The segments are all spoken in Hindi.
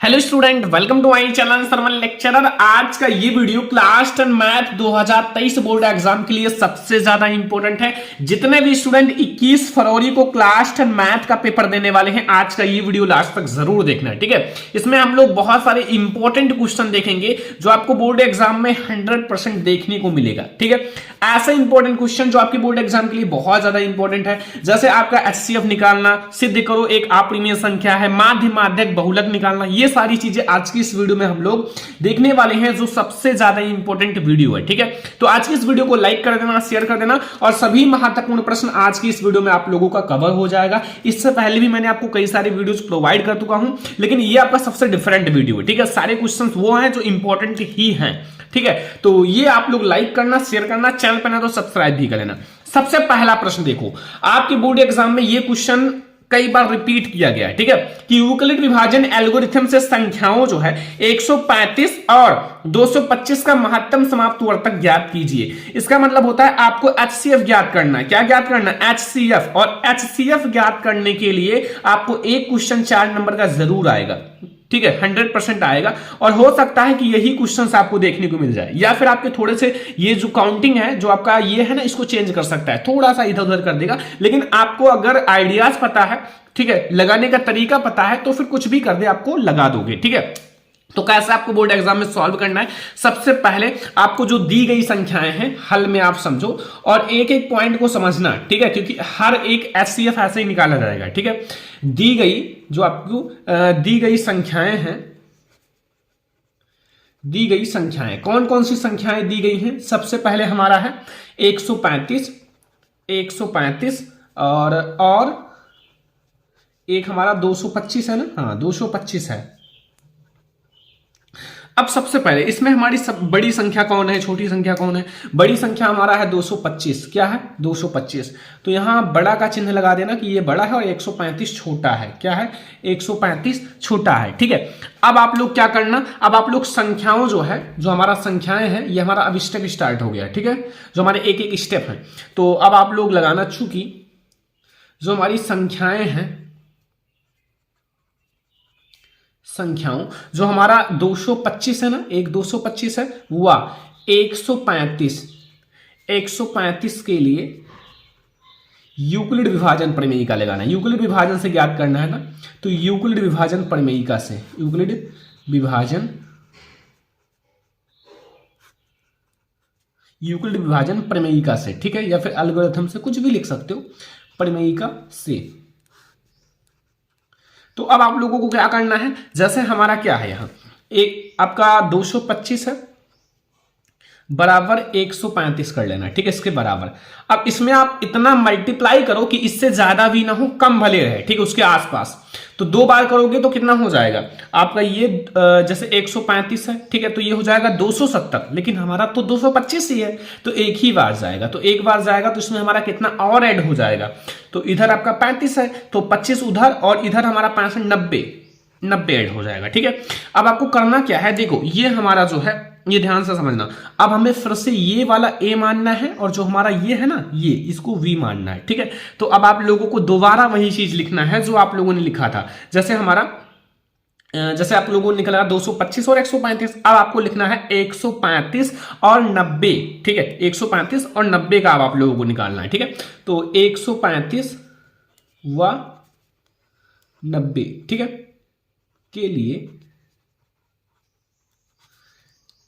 Hello student, welcome to my channel सरमन लेक्चरर। आज का ये video class 10 math 2023 board exam के लिए सबसे ज्यादा इंपॉर्टेंट है। जितने भी स्टूडेंट 21 फरवरी को क्लास 10 मैथ का पेपर देने वाले हैं, आज का ये वीडियो लास्ट तक जरूर देखना है, ठीक है। इसमें हम लोग बहुत सारे इंपॉर्टेंट क्वेश्चन देखेंगे जो आपको बोर्ड एग्जाम में 100% देखने को मिलेगा, ठीक है। ऐसे इंपॉर्टेंट क्वेश्चन जो आपके बोर्ड एग्जाम के लिए बहुत ज्यादा इंपॉर्टेंट है, जैसे आपका एचसीएफ निकालना, सिद्ध करो एक अपरिमेय संख्या है, माध्य माध्यक बहुलक निकालना, ये सारी चीजें आज की इस वीडियो में हम लोग देखने वाले हैं, जो सबसे ज्यादा इंपॉर्टेंट वीडियो है, ठीक है। तो आज की इस वीडियो को लाइक कर देना, शेयर कर देना, और सभी महत्वपूर्ण प्रश्न आज की इस वीडियो में आप लोगों का कवर हो जाएगा। इससे पहले भी मैंने आपको कई सारे वीडियोस प्रोवाइड कर चुका हूं, लेकिन ये आपका सबसे डिफरेंट वीडियो है, ठीक है। सारे क्वेश्चन वो हैं जो इंपॉर्टेंट ही हैं, ठीक है। तो ये आप लोग लाइक करना, शेयर करना, चैनल पर ना तो सब्सक्राइब भी कर लेना। सबसे पहला प्रश्न देखो, आपके बोर्ड एग्जाम में ये क्वेश्चन कई बार रिपीट किया गया है, ठीक है, कि यूक्लिड विभाजन एल्गोरिथम से संख्याओं जो है 135 और 225 का महत्तम समाप्त वर्तक ज्ञात कीजिए। इसका मतलब होता है आपको एचसीएफ ज्ञात करना है। क्या ज्ञात करना है? एचसीएफ। और एचसीएफ ज्ञात करने के लिए आपको एक क्वेश्चन 4 नंबर का जरूर आएगा, ठीक है, 100% आएगा। और हो सकता है कि यही क्वेश्चंस आपको देखने को मिल जाए, या फिर आपके थोड़े से ये जो काउंटिंग है, जो आपका ये है ना, इसको चेंज कर सकता है, थोड़ा सा इधर उधर कर देगा। लेकिन आपको अगर आइडियाज पता है, ठीक है, लगाने का तरीका पता है, तो फिर कुछ भी कर दे आपको लगा दोगे, ठीक है। तो कैसे आपको बोर्ड एग्जाम में सॉल्व करना है? सबसे पहले आपको जो दी गई संख्याएं हैं हल में आप समझो और एक एक पॉइंट को समझना, ठीक है, क्योंकि हर एक एचसीएफ ऐसे ही निकाला जाएगा, ठीक है। दी गई जो आपको दी गई संख्याएं हैं, दी गई संख्याएं कौन कौन सी संख्याएं दी गई हैं? सबसे पहले हमारा है 135, 135 और एक हमारा 225 है ना, हाँ 225 है। अब सबसे पहले इसमें हमारी सब बड़ी संख्या कौन है, छोटी संख्या कौन है? बड़ी संख्या हमारा है 225। क्या है? 225। तो यहां बड़ा का चिन्ह लगा देना कि ये बड़ा है और 135 छोटा है। क्या है? 135 छोटा है, ठीक है। अब आप लोग क्या करना, अब आप लोग संख्याओं जो है, जो हमारा संख्याएं हैं, ये हमारा अब स्टेप स्टार्ट हो गया, ठीक है, जो हमारे एक एक स्टेप है। तो अब आप लोग लगाना, चूंकि जो हमारी संख्याएं हैं, संख्याओं जो हमारा 225 है ना, एक 225 है, हुआ 135, 135 के लिए यूक्लिड विभाजन प्रमेयिका लगाना है। यूक्लिड विभाजन से ज्ञात करना है ना, तो यूक्लिड विभाजन प्रमेयिका से, यूक्लिड विभाजन, यूक्लिड विभाजन प्रमेयिका से, ठीक है, या फिर एल्गोरिथम से, कुछ भी लिख सकते हो, प्रमेयिका से। तो अब आप लोगों को क्या करना है, जैसे हमारा क्या है, यहां एक आपका 225 है बराबर 135 कर लेना, ठीक है, इसके बराबर। अब इसमें आप इतना मल्टीप्लाई करो कि इससे ज्यादा भी ना हो, कम भले रहे, ठीक है, उसके आसपास। तो 2 बार करोगे तो कितना हो जाएगा आपका? ये जैसे 135 है, ठीक है, तो ये हो जाएगा 270, लेकिन हमारा तो 225 ही है, तो एक ही बार जाएगा। तो एक बार जाएगा तो इसमें हमारा कितना और ऐड हो जाएगा? तो इधर आपका 35 है, तो 25 उधर, और इधर हमारा 65, 90 ऐड हो जाएगा, ठीक है। अब आपको करना क्या है, देखो ये हमारा जो है, ये ध्यान से समझना। अब हमें फिर से ये वाला a मानना है, और जो हमारा ये है ना, ये इसको v मानना है, ठीक है। तो अब आप लोगों को दोबारा वही चीज लिखना है जो आप लोगों ने लिखा था। जैसे हमारा जैसे आप लोगों ने निकला 225 और 135, अब आपको लिखना है 135 और 90, ठीक है, 135 और 90 का अब आप लोगों को निकालना है, ठीक है। तो 135 व 90, ठीक है, के लिए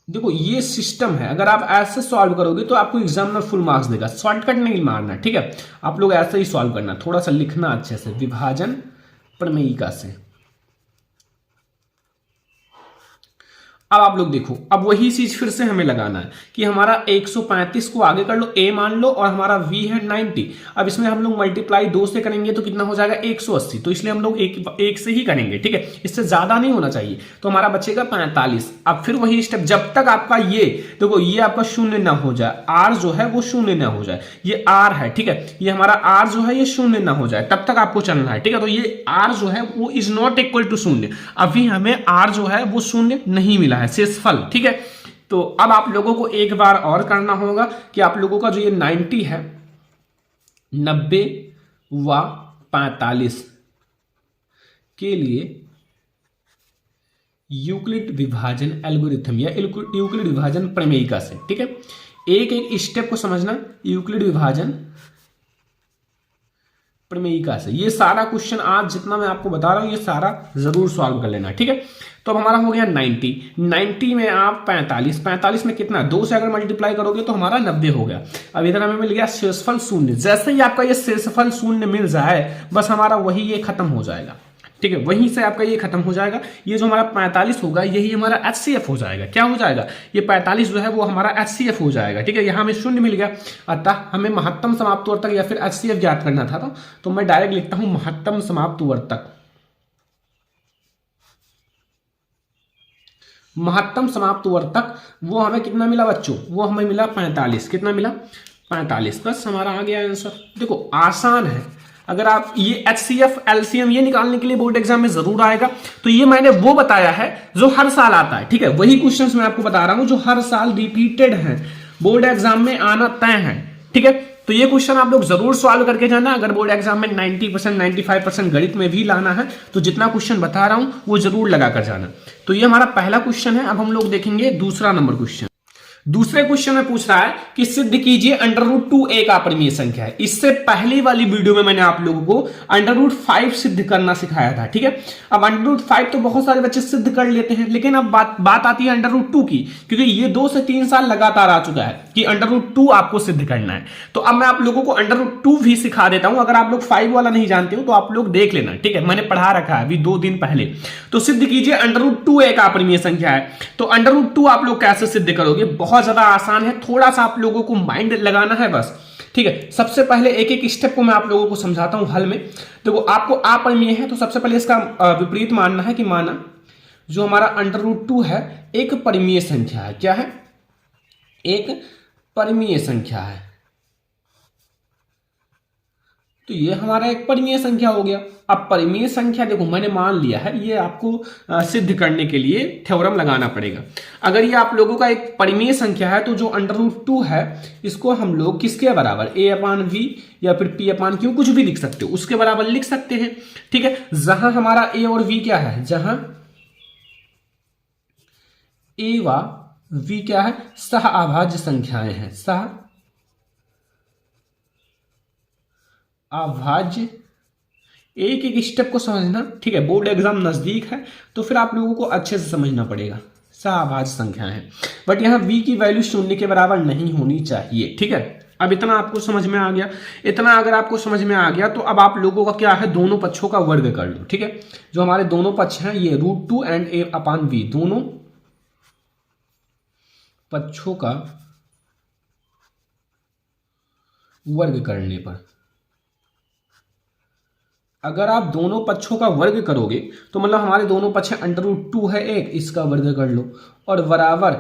देखो ये सिस्टम है। अगर आप ऐसे सॉल्व करोगे तो आपको एग्जामिनर फुल मार्क्स देगा, शॉर्टकट नहीं मारना, ठीक है। आप लोग ऐसे ही सॉल्व करना, थोड़ा सा लिखना अच्छे से, विभाजन प्रमेयिका से। अब आप लोग देखो, अब वही चीज फिर से हमें लगाना है कि हमारा 135 को आगे कर लो, a मान लो, और हमारा v है 90। अब इसमें हम लोग मल्टीप्लाई 2 से करेंगे तो कितना हो जाएगा? 180। तो इसलिए हम लोग एक से ही करेंगे, ठीक है, इससे ज्यादा नहीं होना चाहिए। तो हमारा बचेगा 45। अब फिर वही स्टेप, जब तक आपका ये देखो, ये आपका शून्य ना हो जाए, r जो है वो शून्य ना हो जाए, ये r है, ठीक है, ये हमारा r जो है ये शून्य ना हो जाए, तब तक आपको चलना है, ठीक है। तो ये r जो है वो इज नॉट इक्वल टू शून्य। अभी हमें r जो है वो शून्य नहीं मिला है, शेषफल, ठीक है। तो अब आप लोगों को एक बार और करना होगा कि आप लोगों का जो ये 90 है, 90 व 45 के लिए यूक्लिड विभाजन एल्गोरिथम या यूक्लिड विभाजन प्रमेयिका से। ठीक है, एक एक स्टेप को समझना यूक्लिड विभाजन प्रमेयिका से। ये सारा क्वेश्चन आज जितना मैं आपको बता रहा हूं ये सारा जरूर सॉल्व कर लेना। ठीक है, तो अब हमारा हो गया 90 में आप 45 में कितना 2 से अगर मल्टीप्लाई करोगे तो हमारा 90 हो गया। अब इधर हमें मिल गया शेषफल शून्य। जैसे ही आपका ये शेषफल शून्य मिल जाए बस हमारा वही ये खत्म हो जाएगा। ठीक है, वहीं से आपका ये खत्म हो जाएगा। ये जो हमारा 45 होगा यही हमारा HCF हो जाएगा। क्या हो जाएगा, ये 45 जो है वो हमारा HCF हो जाएगा। ठीक है, यहां हमें शून्य मिल गया, अतः हमें महत्तम समाप्त वर्तक या फिर HCF ज्ञात करना था। तो मैं डायरेक्ट लिखता हूं महत्तम समाप्त वर्तक। महत्तम समाप्त वर्तक वो हमें कितना मिला बच्चों, वो हमें मिला 45। कितना मिला 45। बस हमारा आ गया आंसर। देखो आसान है। अगर आप ये HCF LCM ये निकालने के लिए बोर्ड एग्जाम में जरूर आएगा, तो ये मैंने वो बताया है जो हर साल आता है। ठीक है, वही क्वेश्चंस मैं आपको बता रहा हूं जो हर साल रिपीटेड हैं, बोर्ड एग्जाम में आना तय है। ठीक है, तो ये क्वेश्चन आप लोग जरूर सॉल्व करके जाना। अगर बोर्ड एग्जाम में 90% 95% गणित में भी लाना है तो जितना क्वेश्चन बता रहा हूं वो जरूर लगा कर जाना। तो ये हमारा पहला क्वेश्चन है। अब हम लोग देखेंगे दूसरा नंबर क्वेश्चन। दूसरे क्वेश्चन में पूछ रहा है कि सिद्ध कीजिए √2a का परिमेय संख्या है। इससे पहली वाली वीडियो में मैंने आप लोगों को √5 सिद्ध करना सिखाया था। ठीक है, अब √5 तो बहुत सारे बच्चे सिद्ध कर लेते हैं, लेकिन अब बात आती है √2 की, क्योंकि ये 2 से 3 साल लगातार आ चुका है कि √2 आपको सिद्ध करना है। तो अब मैं आप लोगों को √2 भी सिखा देता हूं। अगर आप लोग 5 वाला नहीं जानते हो तो आप लोग देख लेना। ठीक है, मैंने पढ़ा रखा है अभी 2 दिन पहले। तो सिद्ध कीजिए √2a का परिमेय संख्या है। तो √2 आप लोग कैसे सिद्ध करोगे, बहुत ज्यादा आसान है। थोड़ा सा आप लोगों को माइंड लगाना है बस। ठीक है, सबसे पहले एक एक स्टेप को मैं आप लोगों को समझाता हूं हल में। देखो आपको अपरिमेय है तो सबसे पहले इसका विपरीत मानना है कि माना जो हमारा √2 है एक परिमेय संख्या है। क्या है, एक परिमेय संख्या है। तो ये हमारा एक परिमेय संख्या हो गया। अब परिमेय संख्या देखो मैंने मान लिया है, ये आपको सिद्ध करने के लिए थ्योरम लगाना पड़ेगा। अगर ये आप लोगों का एक परिमेय संख्या है तो जो √2 है इसको हम लोग किसके बराबर a/v या फिर p/q कुछ भी लिख सकते हो, उसके बराबर लिख सकते हैं। ठीक है, जहां हमारा a और v क्या है, जहां a व v क्या है, सह अभाज्य संख्याएं हैं। सह अभाज्य। एक एक स्टेप को समझना। ठीक है, बोर्ड एग्जाम नजदीक है तो फिर आप लोगों को अच्छे से समझना पड़ेगा। सह संख्या है, बट यहां v की वैल्यू शून्य के बराबर नहीं होनी चाहिए। ठीक है, अब इतना आपको समझ में आ गया। इतना अगर आपको समझ में आ गया तो अब आप लोगों का क्या है, दोनों पक्षों का वर्ग कर लो। ठीक है, जो हमारे दोनों पक्ष हैं ये √2 एंड a/v, दोनों पक्षों का वर्ग करने पर, अगर आप दोनों पक्षों का वर्ग करोगे तो मतलब हमारे दोनों पक्ष √2 है एक, इसका वर्ग कर लो, और बराबर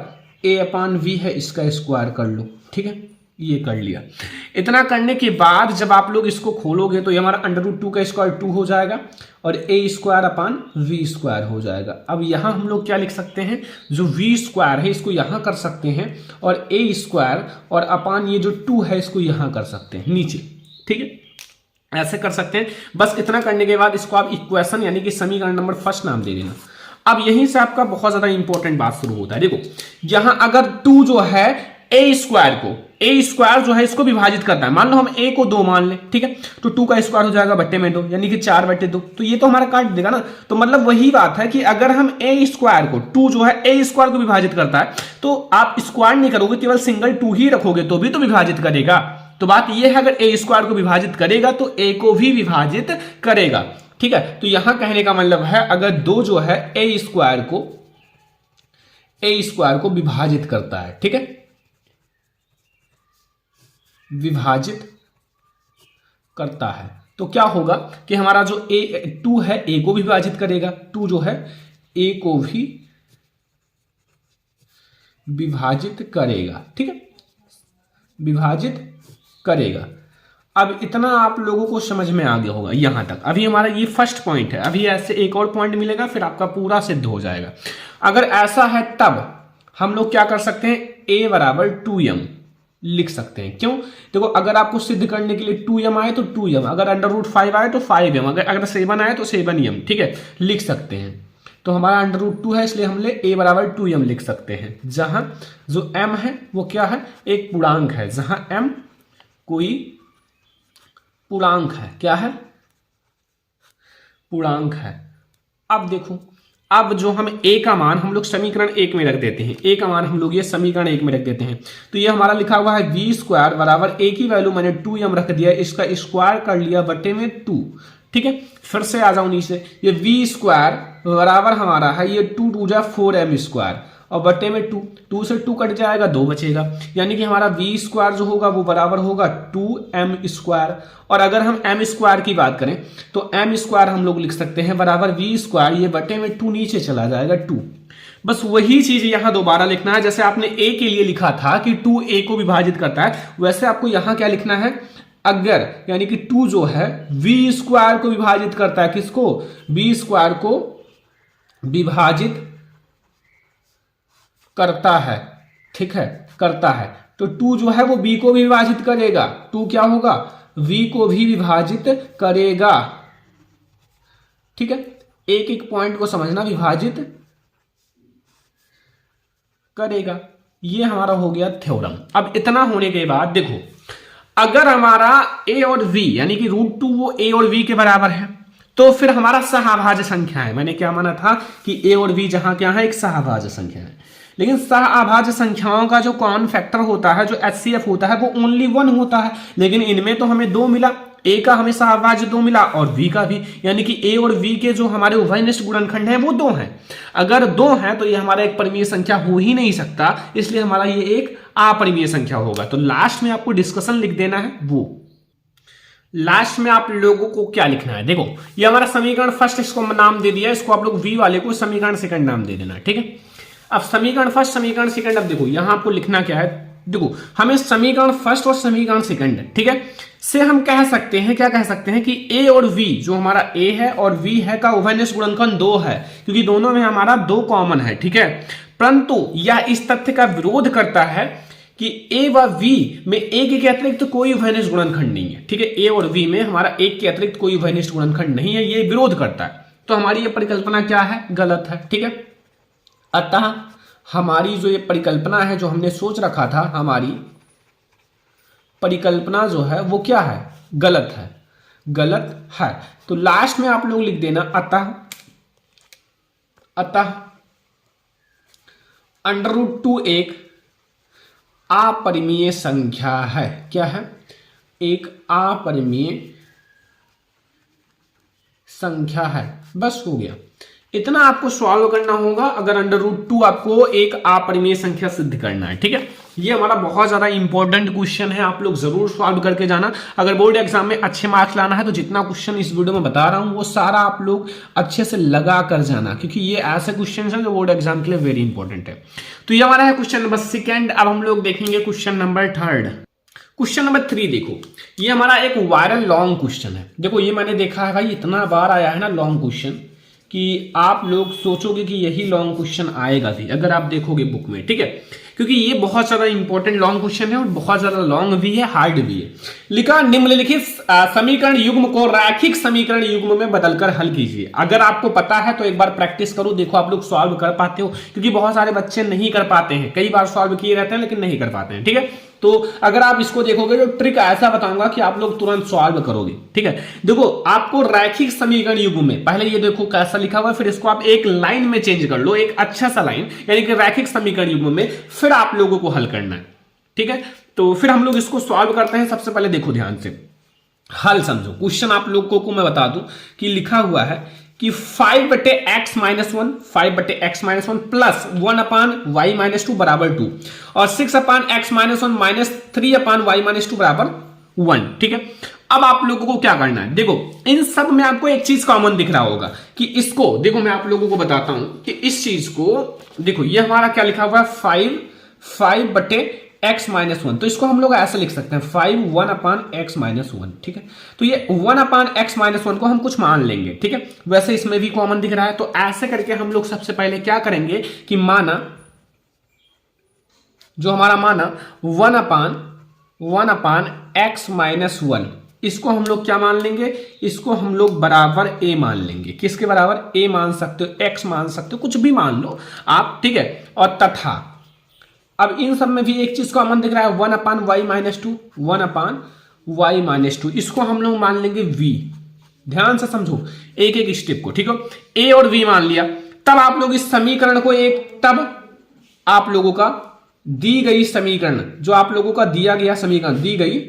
a/v है, इसका स्क्वायर कर लो। ठीक है, ये कर लिया। इतना करने के बाद जब आप लोग इसको खोलोगे तो ये हमारा √2 का स्क्वायर 2 हो जाएगा और a²/v² हो जाएगा। अब यहां हम लोग क्या लिख सकते हैं, जो v² है इसको यहां कर सकते हैं और a² और अपान ये जो 2 है इसको यहां कर सकते हैं नीचे। ठीक है, ऐसे कर सकते हैं। बस इतना करने के बाद इसको आप इक्वेशन यानी कि समीकरण नंबर फर्स्ट नाम दे देना। अब यहीं से आपका बहुत ज्यादा इंपॉर्टेंट बात शुरू होता है। देखो यहां अगर 2 जो है a² जो है इसको विभाजित करता है, मान लो हम a को 2 मान ले। ठीक है, तो 2 का स्क्वायर हो जाएगा बट्टे में 2 यानी कि 4/2, तो ये तो हमारा काट देगा ना। तो मतलब वही बात है कि अगर हम a² को 2 जो है a² को विभाजित करता है तो आप स्क्वायर नहीं करोगे, केवल सिंगल 2 ही रखोगे तो भी तो विभाजित करेगा। तो बात यह है अगर a² को विभाजित करेगा तो a को भी विभाजित करेगा। ठीक है, तो यहां कहने का मतलब है अगर 2 जो है a² को विभाजित करता है, ठीक है, विभाजित करता है, तो क्या होगा कि हमारा जो 2 है a को भी विभाजित करेगा, 2 जो है a को भी विभाजित करेगा। ठीक है, विभाजित करेगा। अब इतना आप लोगों को समझ में आ गया होगा यहां तक। अभी हमारा ये फर्स्ट पॉइंट है, अभी ऐसे एक और पॉइंट मिलेगा फिर आपका पूरा सिद्ध हो जाएगा। अगर ऐसा है तब हम लोग क्या कर सकते हैं, a = 2m लिख सकते हैं। क्यों, देखो अगर आपको सिद्ध करने के लिए 2m आए तो 2m, अगर √5 आए तो 5m, अगर 7 आए तो 7m। ठीक है, लिख सकते हैं। तो हमारा √2 है, इसलिए हमने a बराबर 2m लिख सकते हैं, जहां जो m है वो क्या है, एक पूर्णांक है, जहां m कोई पूर्णांक है, क्या है, पूर्णांक है। अब देखो, अब जो हम a का मान हम लोग समीकरण 1 में रख देते हैं, a का मान हम लोग ये समीकरण 1 में रख देते हैं, तो ये हमारा लिखा हुआ है v² बराबर a की वैल्यू मैंने 2m रख दिया, इसका स्क्वायर कर लिया बटे में 2। ठीक है, फिर से आ जाओ नीचे, ये v² बराबर हमारा है ये 2 2 जा 4m² और बटे में 2 से 2 कट जाएगा, 2 बचेगा, यानी कि हमारा v² जो होगा वो बराबर होगा 2m²। और अगर हम m² की बात करें तो m² हम लोग लिख सकते हैं बराबर v², ये बटे में 2 नीचे चला जाएगा 2। बस वही चीज यहां दोबारा लिखना है, जैसे आपने a के लिए लिखा था कि 2a को विभाजित करता है, वैसे आपको यहां क्या लिखना है, अगर यानी कि 2 जो है v² को विभाजित करता है, किसको, v² को विभाजित करता है, ठीक है, करता है, तो 2 जो है वो b को भी विभाजित करेगा, 2 क्या होगा, v को भी विभाजित करेगा। ठीक है, एक एक पॉइंट को समझना, विभाजित करेगा, ये हमारा हो गया थ्योरम। अब इतना होने के बाद देखो, अगर हमारा a और v यानी कि √2 वो a और v के बराबर है, तो फिर हमारा सहअभाज्य संख्या है। मैंने क्या माना था कि a और v जहां क्या है, एक सहअभाज्य संख्या है, लेकिन सहअभाज्य संख्याओं का जो कॉमन फैक्टर होता है, जो HCF होता है, वो ओनली 1 होता है, लेकिन इनमें तो हमें 2 मिला, a का हमें सहअभाज्य 2 मिला और v का भी, यानी कि a और v के जो हमारे उभयनिष्ठ गुणनखंड है वो 2 हैं। अगर 2 हैं तो ये हमारा एक परिमेय संख्या हो ही नहीं सकता, इसलिए हमारा ये एक अपरिमेय संख्या होगा। तो लास्ट में आपको डिस्कशन लिख देना है, वो लास्ट में आप लोगों को क्या लिखना है, देखो ये हमारा समीकरण फर्स्ट, इसको नाम दे दिया, इसको आप लोग v वाले को समीकरण सेकंड नाम दे देना। ठीक है, अब समीकरण फर्स्ट समीकरण सेकंड, अब देखो यहां आपको लिखना क्या है, देखो हमें समीकरण फर्स्ट और समीकरण सेकंड, ठीक है, से हम कह सकते हैं, क्या कह सकते हैं कि a और v, जो हमारा a है और v है का उभयनिष्ठ गुणनखंड 2 है, क्योंकि दोनों में हमारा 2 कॉमन है। ठीक है, परंतु यह इस तथ्य का विरोध करता है कि a व v में एक के अतिरिक्त तो कोई उभयनिष्ठ गुणनखंड नहीं है। ठीक है, a और v में हमारा एक के अतिरिक्त कोई उभयनिष्ठ गुणनखंड नहीं है, ये विरोध करता है, तो हमारी ये परिकल्पना क्या है, गलत है। ठीक है, अतः हमारी जो ये परिकल्पना है, जो हमने सोच रखा था, हमारी परिकल्पना जो है वो क्या है, गलत है, गलत है। तो लास्ट में आप लोग लिख देना अतः √2 एक अपरिमेय संख्या है, क्या है, एक अपरिमेय संख्या है। बस हो गया, इतना आपको सॉल्व करना होगा अगर √2 आपको एक अपरिमेय संख्या सिद्ध करना है। ठीक है, ये हमारा बहुत ज्यादा इंपॉर्टेंट क्वेश्चन है, आप लोग जरूर सॉल्व करके जाना। अगर बोर्ड एग्जाम में अच्छे मार्क्स लाना है तो जितना क्वेश्चन इस वीडियो में बता रहा हूं वो सारा आप लोग अच्छे से लगा कर जाना, क्योंकि ये ऐसे क्वेश्चन है जो बोर्ड एग्जाम के लिए वेरी इंपॉर्टेंट है। तो ये हमारा है क्वेश्चन नंबर सेकेंड। अब हम लोग देखेंगे question number third. Question number 3 देखो, ये हमारा एक वायरल लॉन्ग क्वेश्चन है। देखो ये मैंने देखा है भाई, इतना बार आया है ना लॉन्ग क्वेश्चन कि आप लोग सोचोगे कि यही लॉन्ग क्वेश्चन आएगा भी अगर आप देखोगे बुक में। ठीक है, क्योंकि ये बहुत ज्यादा इंपॉर्टेंट लॉन्ग क्वेश्चन है और बहुत ज्यादा लॉन्ग भी है, हार्ड भी है। लिखा, निम्नलिखित समीकरण युग्म को रैखिक समीकरण युग्म में बदलकर हल कीजिए। अगर आपको पता है तो एक बार प्रैक्टिस करो, देखो आप लोग सॉल्व कर पाते हो, क्योंकि बहुत सारे बच्चे नहीं कर पाते हैं, कई बार सॉल्व किए रहते हैं लेकिन नहीं कर पाते हैं। ठीक है, तो अगर आप इसको देखोगे तो ट्रिक ऐसा बताऊंगा कि आप लोग तुरंत सॉल्व करोगे। ठीक है, देखो आपको रैखिक समीकरण युग्म में, पहले ये देखो कैसा लिखा हुआ है, फिर इसको आप एक लाइन में चेंज कर लो, एक अच्छा सा लाइन, यानी कि रैखिक समीकरण युग्म में, फिर आप लोगों को हल करना है। ठीक है, तो फिर हम लोग इसको सॉल्व करते हैं। सबसे पहले देखो ध्यान से, हल समझो। क्वेश्चन आप लोगों को मैं बता दूं कि लिखा हुआ है कि 5/x - 1 5/x - 1 प्लस 1/y - 2 बराबर 2 और 6/x - 1 - 3/y - 2 बराबर 1। ठीक है, अब आप लोगों को क्या करना है, देखो इन सब में आपको एक चीज कॉमन दिख रहा होगा कि इसको देखो, मैं आप लोगों को बताता हूं कि इस चीज को देखो, ये हमारा क्या लिखा हुआ है 5/x - 1, तो इसको हम लोग ऐसे लिख सकते हैं 5 1/x - 1। ठीक है, तो ये 1/x - 1 को हम कुछ मान लेंगे। ठीक है, वैसे इसमें भी कॉमन दिख रहा है, तो ऐसे करके हम लोग सबसे पहले क्या करेंगे कि माना, जो हमारा माना 1/x - 1, इसको हम लोग क्या मान लेंगे, इसको हम लोग बराबर a मान लेंगे। किसके बराबर, a मान सकते हो, x मान सकते हो, कुछ भी मान लो आप, ठीक है। और तथा अब इन सब में भी एक चीज कॉमन दिख रहा है, 1/y-2, 1/y-2, इसको हम लोग मान लेंगे v। ध्यान से समझो एक एक स्टेप को, ठीक है। a और v मान लिया, तब आप लोग इस समीकरण को तब आप लोगों का दी गई समीकरण, जो आप लोगों का दिया गया समीकरण, दी गई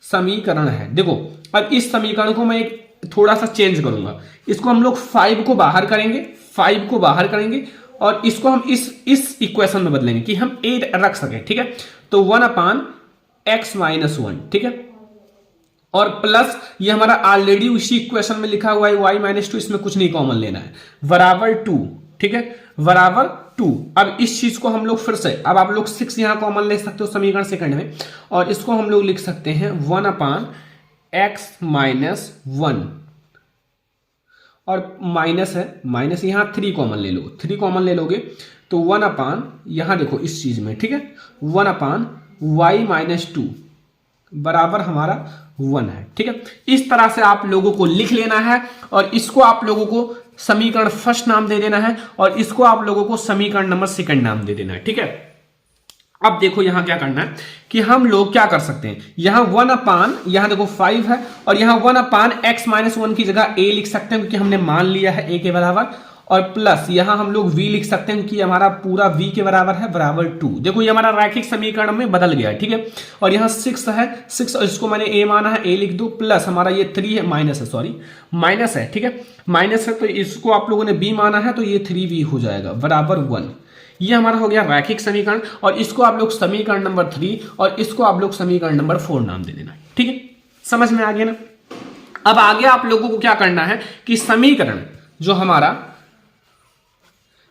समीकरण है, देखो अब इस समीकरण को मैं एक थोड़ा सा चेंज करूंगा। इसको हम लोग 5 को बाहर करेंगे, 5 को बाहर करेंगे और इसको हम इस इक्वेशन में बदलेंगे कि हम 8 रख सकें, ठीक है। तो 1/x-1, ठीक है। और प्लस ये हमारा ऑलरेडी उसी इक्वेशन में लिखा हुआ है y-2, इसमें कुछ नहीं कॉमन लेना है, बराबर 2, ठीक है, बराबर 2। अब इस चीज को हम लोग फिर से, अब आप लोग 6 यहां कॉमन ले सकते हो समीकरण सेकंड में, और इसको हम लोग लिख सकते हैं 1/x-1, और माइनस है, माइनस यहां 3 कॉमन ले लो, 3 कॉमन ले लोगे तो 1/ यहां देखो इस चीज में, ठीक है, 1/y-2 बराबर हमारा 1 है, ठीक है। इस तरह से आप लोगों को लिख लेना है और इसको आप लोगों को समीकरण फर्स्ट नाम दे देना है और इसको आप लोगों को समीकरण नंबर सेकंड नाम दे देना है, ठीक है। अब देखो यहां क्या करना है कि हम लोग क्या कर सकते हैं, यहां 1/, यहां देखो 5 है और यहां 1/x-1 की जगह a लिख सकते हैं क्योंकि हमने मान लिया है a के बराबर, और प्लस यहां हम लोग v लिख सकते हैं कि हमारा पूरा v के बराबर है, बराबर 2। देखो ये हमारा रैखिक समीकरण में बदल गया है, ठीक है। और यहां 6 है, 6 और इसको मैंने a माना है, a लिख दो, प्लस हमारा ये 3 है, माइनस है, सॉरी माइनस है, ठीक है, माइनस है, तो इसको आप लोगों ने b माना है तो ये 3v हो जाएगा, बराबर 1। ये हमारा हो गया रैखिक समीकरण, और इसको आप लोग समीकरण नंबर 3 और इसको आप लोग समीकरण नंबर 4 नाम दे देना, ठीक है। समझ में आ गया ना। अब आगे आप लोगों को क्या करना है कि समीकरण जो हमारा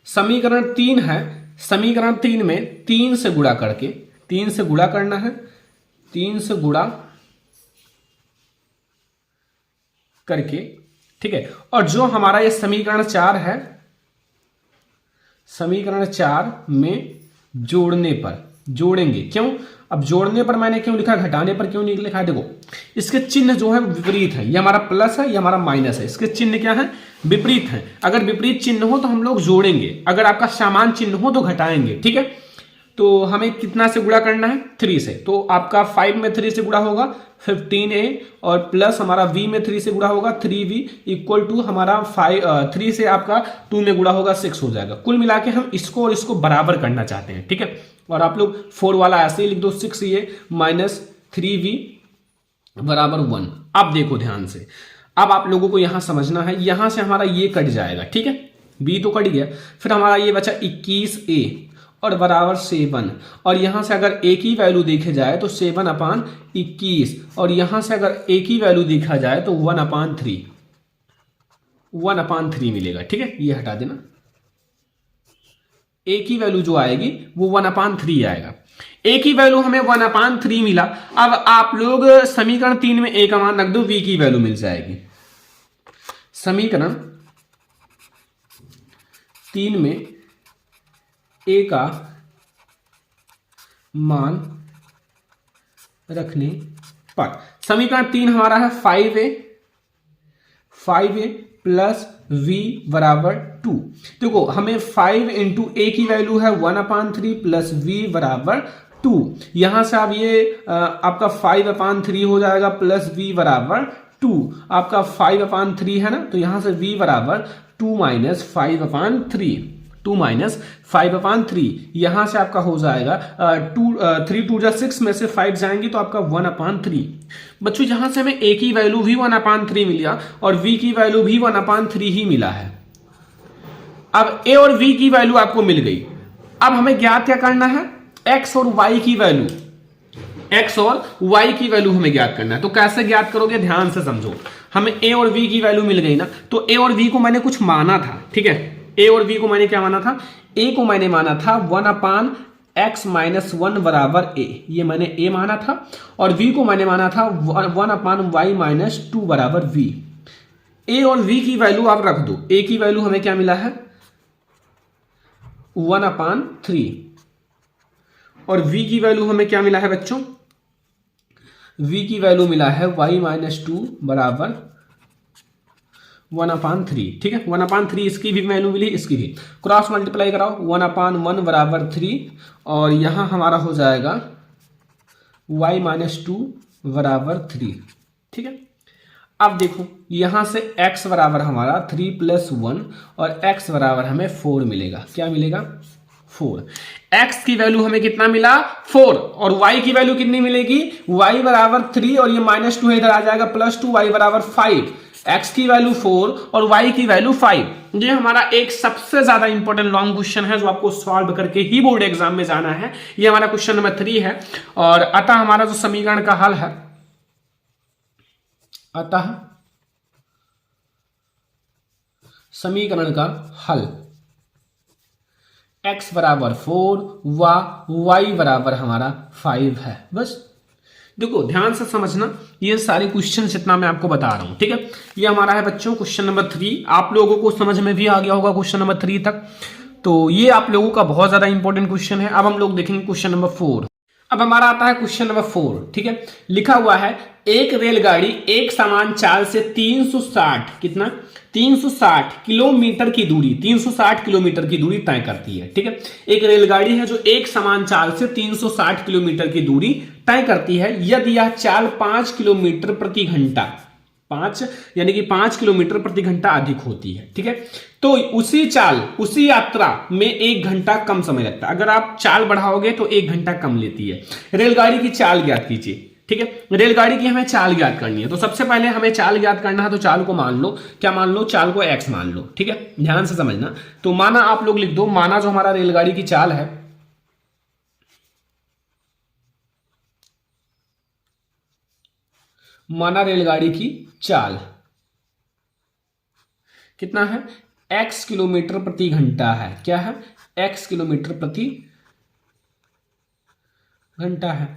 समीकरण 3 है, समीकरण 3 में 3 से गुणा करके, 3 से गुणा करना है, 3 से गुणा करके, ठीक है। और जो हमारा ये समीकरण 4 है, समीकरण 4 में जोड़ने पर, जोड़ेंगे, क्यों, अब जोड़ने पर मैंने क्यों लिखा, घटाने पर क्यों नहीं लिखा है, देखो इसके चिन्ह जो है विपरीत है, ये हमारा प्लस है, ये हमारा माइनस है, इसके चिन्ह क्या है, विपरीत है। अगर विपरीत चिन्ह हो तो हम लोग जोड़ेंगे, अगर आपका समान चिन्ह हो तो घटाएंगे, ठीक है। तो हमें कितना से गुणा करना है, 3 से, तो आपका 5 में 3 से गुणा होगा 15a, और प्लस हमारा v में 3 से गुणा होगा 3v, इक्वल टू हमारा 3 से आपका 2 में गुणा होगा 6 हो जाएगा। कुल मिला के हम इसको और इसको बराबर करना चाहते हैं, ठीक है। और आप लोग 4 वाला ऐसे ही लिख दो, 6a माइनस 3v बराबर 1। अब देखो ध्यान से, अब आप लोगों को यहां समझना है, यहां से हमारा ये कट जाएगा, ठीक है, b तो कट गया, फिर हमारा ये बचा 21a और बराबर 7, और यहां से अगर a की वैल्यू देखे जाए तो 7/21, और यहां से अगर a की वैल्यू देखा जाए तो 1/3 मिलेगा, ठीक है। ये हटा देना, a की वैल्यू जो आएगी वो 1/3 आएगा। a की वैल्यू हमें 1/3 मिला। अब आप लोग समीकरण 3 में a का मान रख दो, v की वैल्यू मिल जाएगी। समीकरण 3 में a का मान रखने पर, समीकरण 3 हमारा है 5a प्लस v बराबर 2। देखो हमें 5 इंटू a की वैल्यू है 1/3 प्लस v बराबर 2, यहां से आप ये आपका 5/3 हो जाएगा प्लस v बराबर 2, आपका 5/3 है ना, तो यहां से v बराबर 2 माइनस 5/3, 2 माइनस 5/3, यहां से आपका हो जाएगा 3 2 6 में से 5 जाएंगे तो आपका 1/3। बच्चों यहां से हमें a की वैल्यू भी 1/3 मिला और v की वैल्यू भी 1/3 ही मिला है। अब a और v की वैल्यू आपको मिल गई। अब हमें ज्ञात क्या करना है, x और y की वैल्यू, x और y की वैल्यू हमें ज्ञात करना है। तो कैसे ज्ञात करोगे, ध्यान से समझो। हमें a और v की वैल्यू मिल गई ना, तो a और v को मैंने कुछ माना था, ठीक है। a और v को मैंने क्या माना था, a को मैंने माना था 1/x-1 बराबर a, ये मैंने a माना था, और v को मैंने माना था 1/y-2 बराबर v। a और v की वैल्यू आप रख दो, a की वैल्यू हमें क्या मिला है 1/3, और v की वैल्यू हमें क्या मिला है बच्चों v की वैल्यू मिला है y-2 बराबर 1/3। ठीक है, 1/3 इसकी भी वैल्यू मिली, इसकी भी क्रॉस मल्टीप्लाई कराओ, 1/1 बराबर 3 और यहां हमारा हो जाएगा y-2 बराबर 3। ठीक है, अब देखो यहां से x बराबर हमारा 3 + 1 और x बराबर हमें 4 मिलेगा। क्या मिलेगा? 4। x की वैल्यू हमें कितना मिला? 4। और y की वैल्यू कितनी मिलेगी? y बराबर 3 और ये -2 इधर आ जाएगा +2, y बराबर 5। x की वैल्यू 4 और y की वैल्यू 5। ये हमारा एक सबसे ज्यादा इंपॉर्टेंट लॉन्ग क्वेश्चन है जो आपको सॉल्व करके ही बोर्ड एग्जाम में जाना है। ये हमारा क्वेश्चन नंबर 3 है। और अतः हमारा जो समीकरण का हल है, अतः समीकरण का हल x बराबर 4 व y बराबर हमारा 5 है। बस देखो ध्यान से समझना, ये सारे क्वेश्चन जितना मैं आपको बता रहा हूं। ठीक है, ये हमारा है बच्चों क्वेश्चन नंबर 3। आप लोगों को समझ में भी आ गया होगा क्वेश्चन नंबर 3 तक। तो ये आप लोगों का बहुत ज्यादा इंपॉर्टेंट क्वेश्चन है। अब हम लोग देखेंगे क्वेश्चन नंबर 4। अब हमारा आता है क्वेश्चन नंबर 4। ठीक है, लिखा हुआ है एक रेलगाड़ी एक समान चाल से 360 कितना 360 किलोमीटर की दूरी 360 किलोमीटर की दूरी तय करती है। ठीक है, एक रेलगाड़ी है जो एक समान चाल से 360 किलोमीटर की दूरी तय करती है यदि यह चाल 5 किलोमीटर प्रति घंटा 5 यानी कि 5 किलोमीटर प्रति घंटा अधिक होती है। ठीक है, तो उसी यात्रा में 1 घंटा कम समय लगता है। अगर आप चाल बढ़ाओगे तो 1 घंटा कम लेती है। रेलगाड़ी की चाल ज्ञात कीजिए। ठीक है, रेलगाड़ी की हमें चाल ज्ञात करनी है। तो सबसे पहले हमें चाल ज्ञात करना है, तो चाल को मान लो, क्या मान लो? चाल को x मान लो। ठीक है, ध्यान से समझना। तो माना आप लोग लिख दो, माना जो हमारा रेलगाड़ी की चाल है, माना रेलगाड़ी की चाल कितना है? x किलोमीटर प्रति घंटा है। क्या है? x किलोमीटर प्रति घंटा है,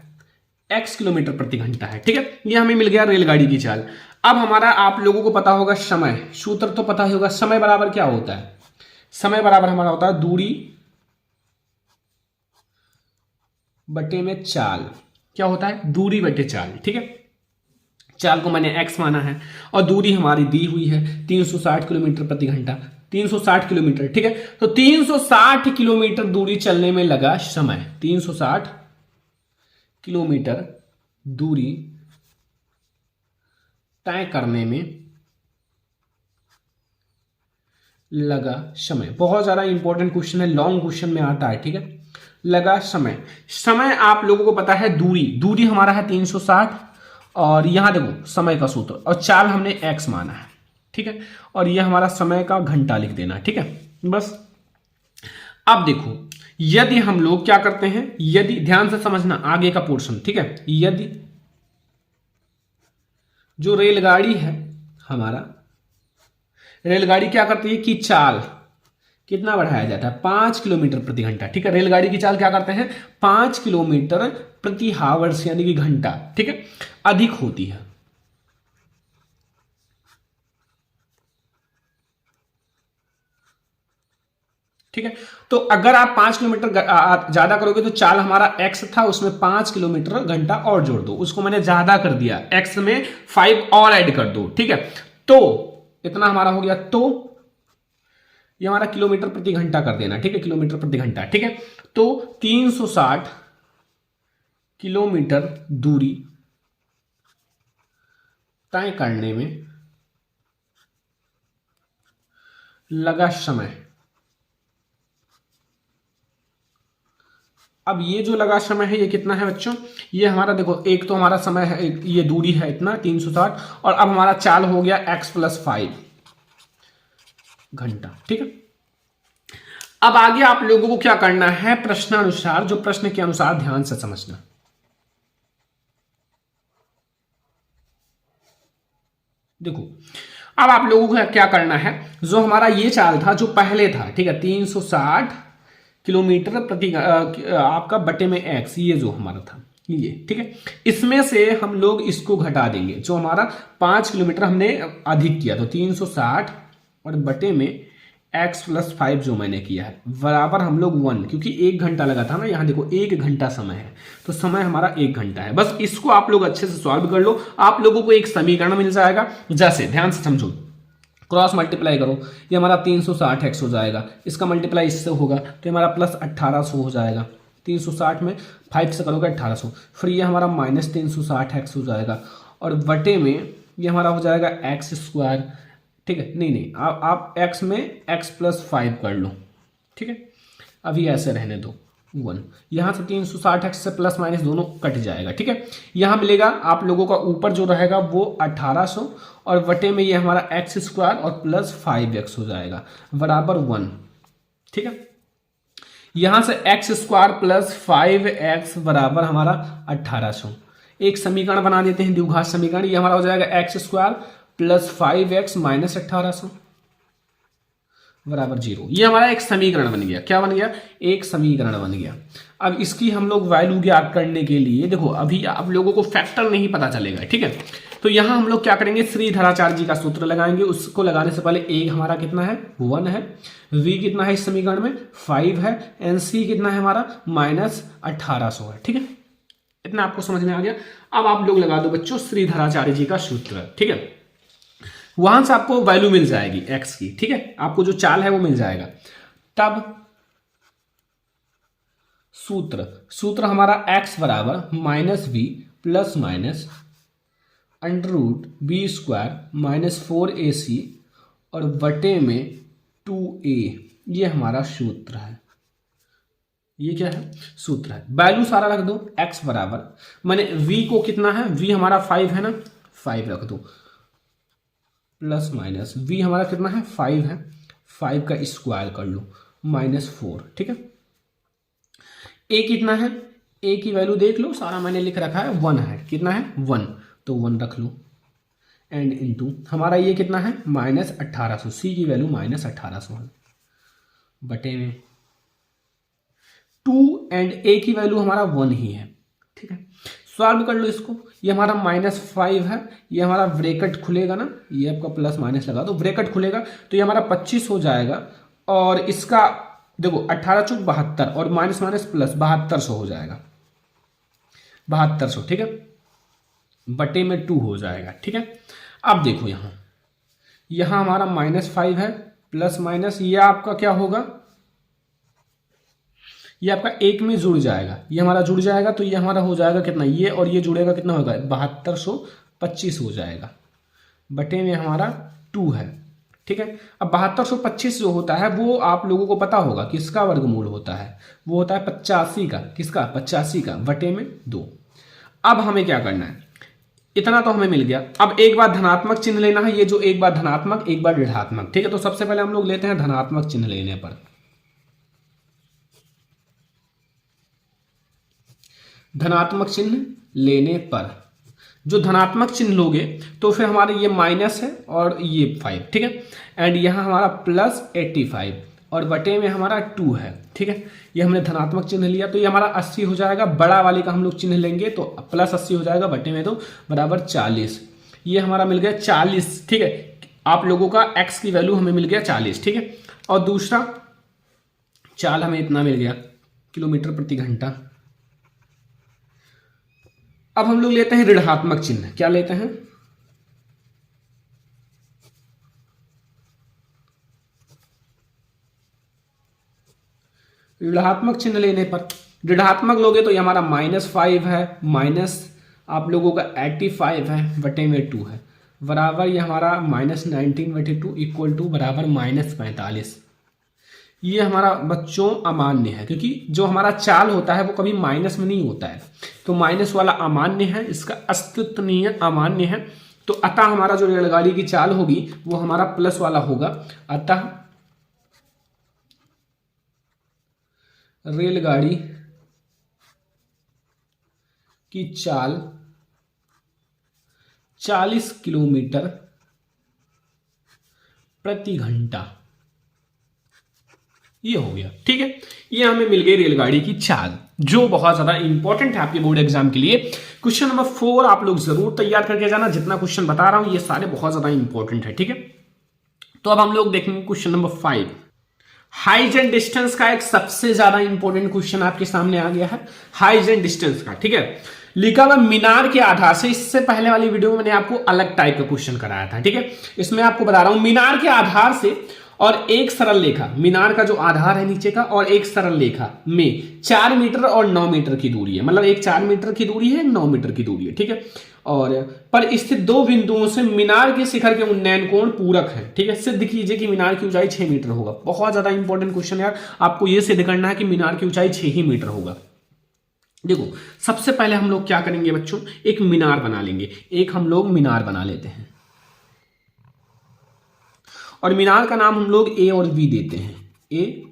x किलोमीटर प्रति घंटा है। ठीक है, ये हमें मिल गया रेलगाड़ी की चाल। अब हमारा आप लोगों को पता होगा समय, सूत्र तो पता ही होगा। समय बराबर क्या होता है? समय बराबर हमारा होता है दूरी बटे में चाल। क्या होता है? दूरी बटे चाल। ठीक है, चाल को मैंने x माना है और दूरी हमारी दी हुई है 360 किलोमीटर प्रति घंटा, 360 किलोमीटर। ठीक है, तो 360 किलोमीटर दूरी चलने में लगा समय, 360 किलोमीटर दूरी तय करने में लगा समय। बहुत ज्यादा इंपॉर्टेंट क्वेश्चन है, लॉन्ग क्वेश्चन में आता है। ठीक है, लगा समय। समय आप लोगों को पता है दूरी हमारा है 360 और यहां देखो समय का सूत्र और चाल हमने x माना है। ठीक है, और यह हमारा समय का घंटा लिख देना। ठीक है, बस। अब देखो यदि हम लोग क्या करते हैं, यदि ध्यान से समझना आगे का पोर्शन। ठीक है, यदि जो रेलगाड़ी है हमारा, रेलगाड़ी क्या करती है कि चाल कितना बढ़ाया जाता है? 5 किलोमीटर प्रति घंटा। ठीक है, रेलगाड़ी की चाल क्या करते हैं? 5 किलोमीटर प्रति हावर्स यानी कि घंटा। ठीक है, अधिक होती है। ठीक है, तो अगर आप 5 किलोमीटर ज्यादा करोगे तो चाल हमारा x था, उसमें 5 किलोमीटर घंटा और जोड़ दो, उसको मैंने ज्यादा कर दिया, x में 5 और ऐड कर दो। ठीक है, तो इतना हमारा हो गया। तो ये हमारा किलोमीटर प्रति घंटा कर देना। ठीक है, किलोमीटर प्रति घंटा। ठीक है, तो 360 किलोमीटर दूरी तय करने में लगा समय। अब ये जो लगा समय है ये कितना है बच्चों? ये हमारा देखो, एक तो हमारा समय है, ये दूरी है इतना 360 और अब हमारा चाल हो गया x + 5 घंटा। ठीक है, अब आगे आप लोगों को क्या करना है? प्रश्नानुसार, जो प्रश्न के अनुसार ध्यान से समझना। देखो अब आप लोगों को क्या करना है, जो हमारा ये चाल था जो पहले था, ठीक है, 360 किलोमीटर प्रति आपका बटे में x, ये जो हमारा था ये। ठीक है, इसमें से हम लोग इसको घटा देंगे, जो हमारा 5 किलोमीटर हमने अधिक किया, तो 360 और बटे में x प्लस 5 जो मैंने किया है बराबर हम लोग 1, क्योंकि 1 घंटा लगा था ना, यहाँ देखो 1 घंटा समय है, तो समय हमारा 1 घंटा है। बस इसको आप लोग अच्छे से सॉल्व कर लो, आप लोगों को एक समीकरण मिल जाएगा। जैसे ध्यान से समझो, क्रॉस मल्टीप्लाई करो, ये हमारा 360x हो जाएगा, इसका मल्टीप्लाई इससे होगा तो ये हमारा प्लस 1800 हो जाएगा। 360 में 5 से करोगे 1800, फिर ये हमारा माइनस 360x हो जाएगा, और बटे में ये हमारा हो जाएगा एक्स स्क्वायर। ठीक है, नहीं आप x में x प्लस 5 कर लो। ठीक है, अभी ऐसे रहने दो 1, यहाँ से 360x से प्लस माइनस दोनों कट जाएगा। ठीक है, यहाँ मिलेगा आप लोगों का ऊपर जो रहेगा वो 1800, और बटे में ये हमारा एक्स स्क्वायर और प्लस 5x हो जाएगा बराबर 1। ठीक है, यहाँ से एक्स स्क्वायर प्लस 5x बराबर हमारा 1800। एक समीकरण बना देते हैं, द्विघात समीकरण। ये हमारा हो जाएगा x square plus 5x minus 1800 बराबर 0। ये हमारा एक समीकरण बन गया। क्या बन गया? एक समीकरण बन गया। अब इसकी हम लोग वैल्यू ज्ञात करने के लिए देखो, अभी आप लोगों को फैक्टर नहीं पता चलेगा। ठीक है, तो यहां हम लोग क्या करेंगे, श्रीधराचार्य का सूत्र लगाएंगे। उसको लगाने से पहले ए हमारा कितना है, 1 है, v कितना है इस समीकरण में 5 है, एंड c कितना है हमारा माइनस 1800 है। ठीक है, इतना आपको समझ में आ गया। अब आप लोग लगा दो बच्चों श्रीधराचार्य जी का सूत्र। ठीक है, वहां से आपको वैल्यू मिल जाएगी x की। ठीक है, आपको जो चाल है वो मिल जाएगा। तब सूत्र हमारा x बराबर minus v plus minus under root B square minus 4ac और बटे में 2a, ये हमारा सूत्र है। ये क्या है? सूत्र है। वैल्यू सारा रख दो। x बराबर मैंने v को कितना है, v हमारा 5 है ना, 5 रख दो, प्लस माइनस v हमारा कितना है 5 है, 5 का स्क्वायर कर लो माइनस 4। ठीक है, a कितना है, a की वैल्यू देख लो, सारा मैंने लिख रखा है 1 है। कितना है 1, तो 1 रख लो, एंड इनटू हमारा ये कितना है माइनस 1800, c की वैल्यू माइनस 1800 है, बटे में 2 एंड a की वैल्यू हमारा 1 ही है। ठीक है, सॉल्व कर लो इसको। ये हमारा माइनस 5 है, ये हमारा ब्रैकेट खुलेगा ना, ये आपका प्लस माइनस लगा दो, ब्रैकेट खुलेगा तो ये हमारा 25 हो जाएगा, और इसका देखो 18 चौक 72 और माइनस माइनस प्लस 7200 हो जाएगा, 7200। ठीक है, बटे में 2 हो जाएगा। ठीक है, अब देखो यहाँ हमारा माइनस 5 है, प्लस माइनस ये आपका क्या होगा, ये आपका एक में जुड़ जाएगा, ये हमारा जुड़ जाएगा, तो ये हमारा हो जाएगा कितना, ये और ये जुड़ेगा कितना होगा 7225 हो जाएगा, बटे में हमारा 2 है। ठीक है, अब 7225 जो होता है वो आप लोगों को पता होगा किसका वर्गमूल होता है, वो होता है 85 का। किसका? 85 का, बटे में 2। अब हमें क्या करना है, इतना तो हमें मिल गया। अब एक बार धनात्मक चिन्ह लेना है, ये जो एक बार धनात्मक एक बार ऋणात्मक। ठीक है, तो सबसे पहले हम लोग लेते हैं धनात्मक चिन्ह लेने पर। धनात्मक चिन्ह लेने पर जो धनात्मक चिन्ह लोगे तो फिर हमारे ये माइनस है और ये 5। ठीक है, एंड यहाँ हमारा प्लस 85 और बटे में हमारा 2 है। ठीक है, ये हमने धनात्मक चिन्ह लिया, तो ये हमारा 80 हो जाएगा। बड़ा वाले का हम लोग चिन्ह लेंगे तो प्लस 80 हो जाएगा, बटे में 2 बराबर 40। ये हमारा मिल गया 40। ठीक है, आप लोगों का x की वैल्यू हमें मिल गया 40। ठीक है, और दूसरा चाल हमें इतना मिल गया किलोमीटर प्रति घंटा। अब हम लोग लेते हैं ऋणात्मक चिन्ह। क्या लेते हैं? ऋणात्मक चिन्ह लेने पर ऋणात्मक लोगे तो ये हमारा -5 है, माइनस आप लोगों का 85 है, बटे में 2 है, बराबर ये हमारा -19/2 इक्वल टू बराबर -45। ये हमारा बच्चों अमान्य है, क्योंकि जो हमारा चाल होता है वो कभी माइनस में नहीं होता है, तो माइनस वाला अमान्य है, इसका अस्तित्व नहीं है, अमान्य है। तो अतः हमारा जो रेलगाड़ी की चाल होगी वो हमारा प्लस वाला होगा। अतः रेलगाड़ी की चाल 40 किलोमीटर प्रति घंटा, ये हो गया। ठीक है, ये हमें मिल गई रेलगाड़ी की चाल, जो बहुत ज्यादा इंपॉर्टेंट है आपके बोर्ड एग्जाम के लिए। क्वेश्चन नंबर 4 आप लोग जरूर तैयार करके जाना। जितना क्वेश्चन बता रहा हूं ये सारे बहुत ज्यादा इंपॉर्टेंट है। ठीक है, तो अब हम लोग देखेंगे question number 5। Height and distance का एक सबसे ज्यादा इंपॉर्टेंट क्वेश्चन आपके सामने आ गया है, हाइट एंड डिस्टेंस का। ठीक है, लिखा हुआ मीनार के आधार से। इससे पहले वाली वीडियो में मैंने आपको अलग टाइप का क्वेश्चन कराया था। ठीक है, इसमें आपको बता रहा हूं मीनार के आधार से और एक सरल रेखा, मीनार का जो आधार है नीचे का और एक सरल रेखा में 4 मीटर और 9 मीटर की दूरी है। मतलब एक 4 मीटर की दूरी है, 9 मीटर की दूरी है। ठीक है, और पर स्थित दो बिंदुओं से मीनार के शिखर के उन्नयन कोण पूरक है। ठीक है, सिद्ध कीजिए कि मीनार की ऊंचाई 6 मीटर होगा। बहुत ज्यादा इंपॉर्टेंट क्वेश्चन यार, आपको यह सिद्ध करना है कि मीनार की ऊंचाई 6 ही मीटर होगा। देखो, सबसे पहले हम लोग क्या करेंगे बच्चों, एक मीनार बना लेंगे। एक हम लोग मीनार बना लेते हैं और मीनार का नाम हम लोग ए और बी देते हैं, ए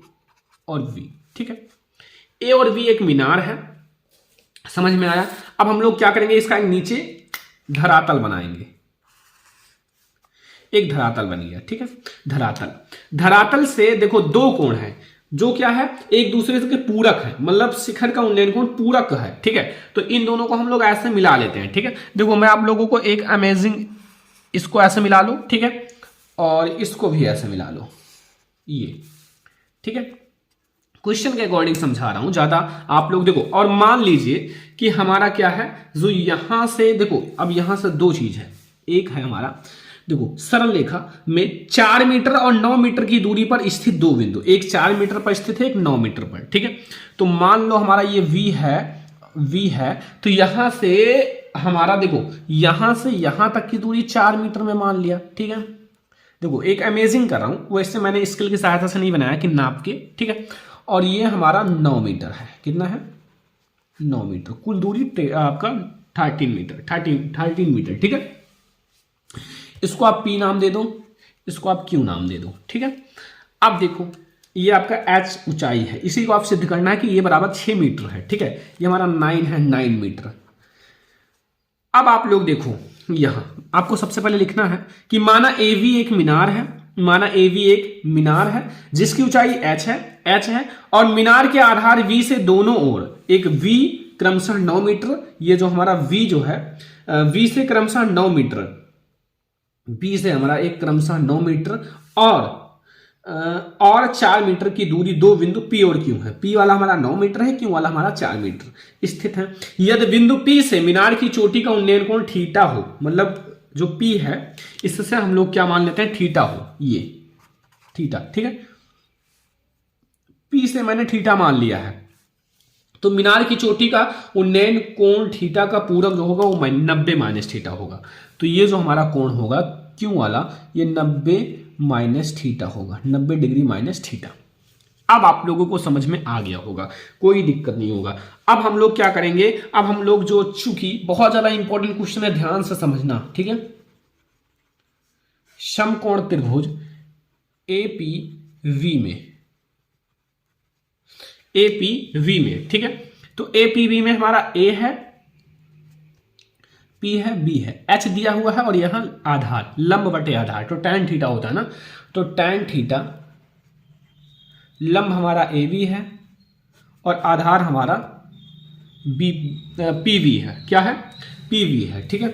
और बी। ठीक है, ए और बी एक मीनार है, समझ में आया। अब हम लोग क्या करेंगे, इसका एक नीचे धरातल बनाएंगे। एक धरातल बन गया। ठीक है, धरातल से देखो दो कोण है जो क्या है, एक दूसरे के पूरक है, मतलब शिखर का उन्नयन कोण पूरक है। ठीक है, तो इन दोनों को हम लोग ऐसे मिला लेते हैं। ठीक है, देखो मैं आप लोगों को एक अमेजिंग, इसको ऐसे मिला लो। ठीक है, और इसको भी ऐसे मिला लो, ये। ठीक है, क्वेश्चन के अकॉर्डिंग समझा रहा हूं, ज्यादा आप लोग देखो। और मान लीजिए कि हमारा क्या है, जो यहां से देखो, अब यहां से दो चीज है। एक है हमारा देखो सरल रेखा में 4 मीटर और 9 मीटर की दूरी पर स्थित दो बिंदु, एक 4 मीटर पर स्थित है, एक 9 मीटर पर। ठीक है, तो मान लो हमारा ये V है, तो यहां से हमारा देखो, यहां से यहां तक की दूरी 4 मीटर में मान लिया। ठीक है, देखो एक अमेजिंग कर रहा हूं, वो इससे मैंने स्केल की सहायता से नहीं बनाया कि नाप के। ठीक है, और ये हमारा 9 मीटर है। कितना है, 9 मीटर। कुल दूरी आपका 13 मीटर। ठीक है, इसको आप P नाम दे दो, इसको आप Q नाम दे दो। ठीक है, अब देखो ये आपका H ऊंचाई है, इसी को आप सिद्ध करना है कि ये बराबर 6 मीटर है। ठीक है, ये हमारा 9 है, 9 मीटर। अब आप लोग देखो, यहां आपको सबसे पहले लिखना है कि माना AV एक मीनार है, माना AV एक मीनार है जिसकी ऊंचाई H है और मीनार के आधार V से दोनों ओर एक V क्रमशः 9 मीटर, ये जो हमारा V जो है V से क्रमशः 9 मीटर, B से हमारा एक क्रमशः 9 मीटर और 4 मीटर की दूरी दो बिंदु P और Q है। P वाला हमारा 9 मीटर है, Q वाला हमारा 4 मीटर स्थित है। यदि बिंदु P से मीनार की चोटी का उन्नयन कोण थीटा हो, मतलब जो P है इससे हम लोग क्या मान लेते हैं, थीटा हो, ये थीटा। ठीक है, P से मैंने थीटा मान लिया है, तो मीनार की चोटी का उन्नयन कोण थीटा का पूरक जो होगा वो 90 माइनस थीटा होगा। तो ये जो हमारा कोण होगा Q वाला, ये 90 माइनस थीटा होगा, 90 डिग्री माइनस थीटा। अब आप लोगों को समझ में आ गया होगा, कोई दिक्कत नहीं होगा। अब हम लोग क्या करेंगे, अब हम लोग जो, चूंकि बहुत ज्यादा इंपॉर्टेंट क्वेश्चन है, ध्यान से समझना। ठीक है, समकोण त्रिभुज APV में, ठीक है, तो APV में हमारा A है, P है, B है, H दिया हुआ है और यहां आधार, लंब बटे आधार, तो tan थीटा होता है ना, तो tan थीटा, लंब हमारा AB है और आधार हमारा PV है। क्या है, PV है। ठीक है,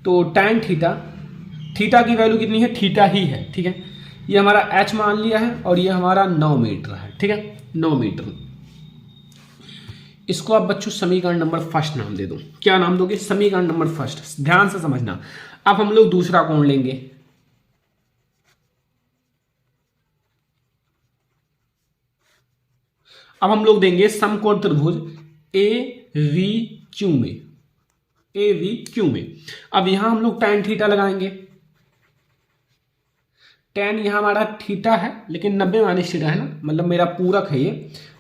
तो tan थीटा की वैल्यू कितनी है, थीटा ही है। ठीक है, ये हमारा H मान लिया है और ये हमारा 9 मीटर है। ठीक है, 9 मीटर। इसको आप बच्चों समीकरण नंबर फर्स्ट नाम दे दो। क्या नाम दोगे, समीकरण नंबर फर्स्ट। ध्यान से समझना। अब हम लोग दूसरा कोण लेंगे, अब हम लोग देंगे समकोण त्रिभुज AVQ में। अब यहां हम लोग tan थीटा लगाएंगे। tan यहां हमारा थीटा है लेकिन 90 माइनस थीटा है ना, मतलब मेरा पूरक है ये,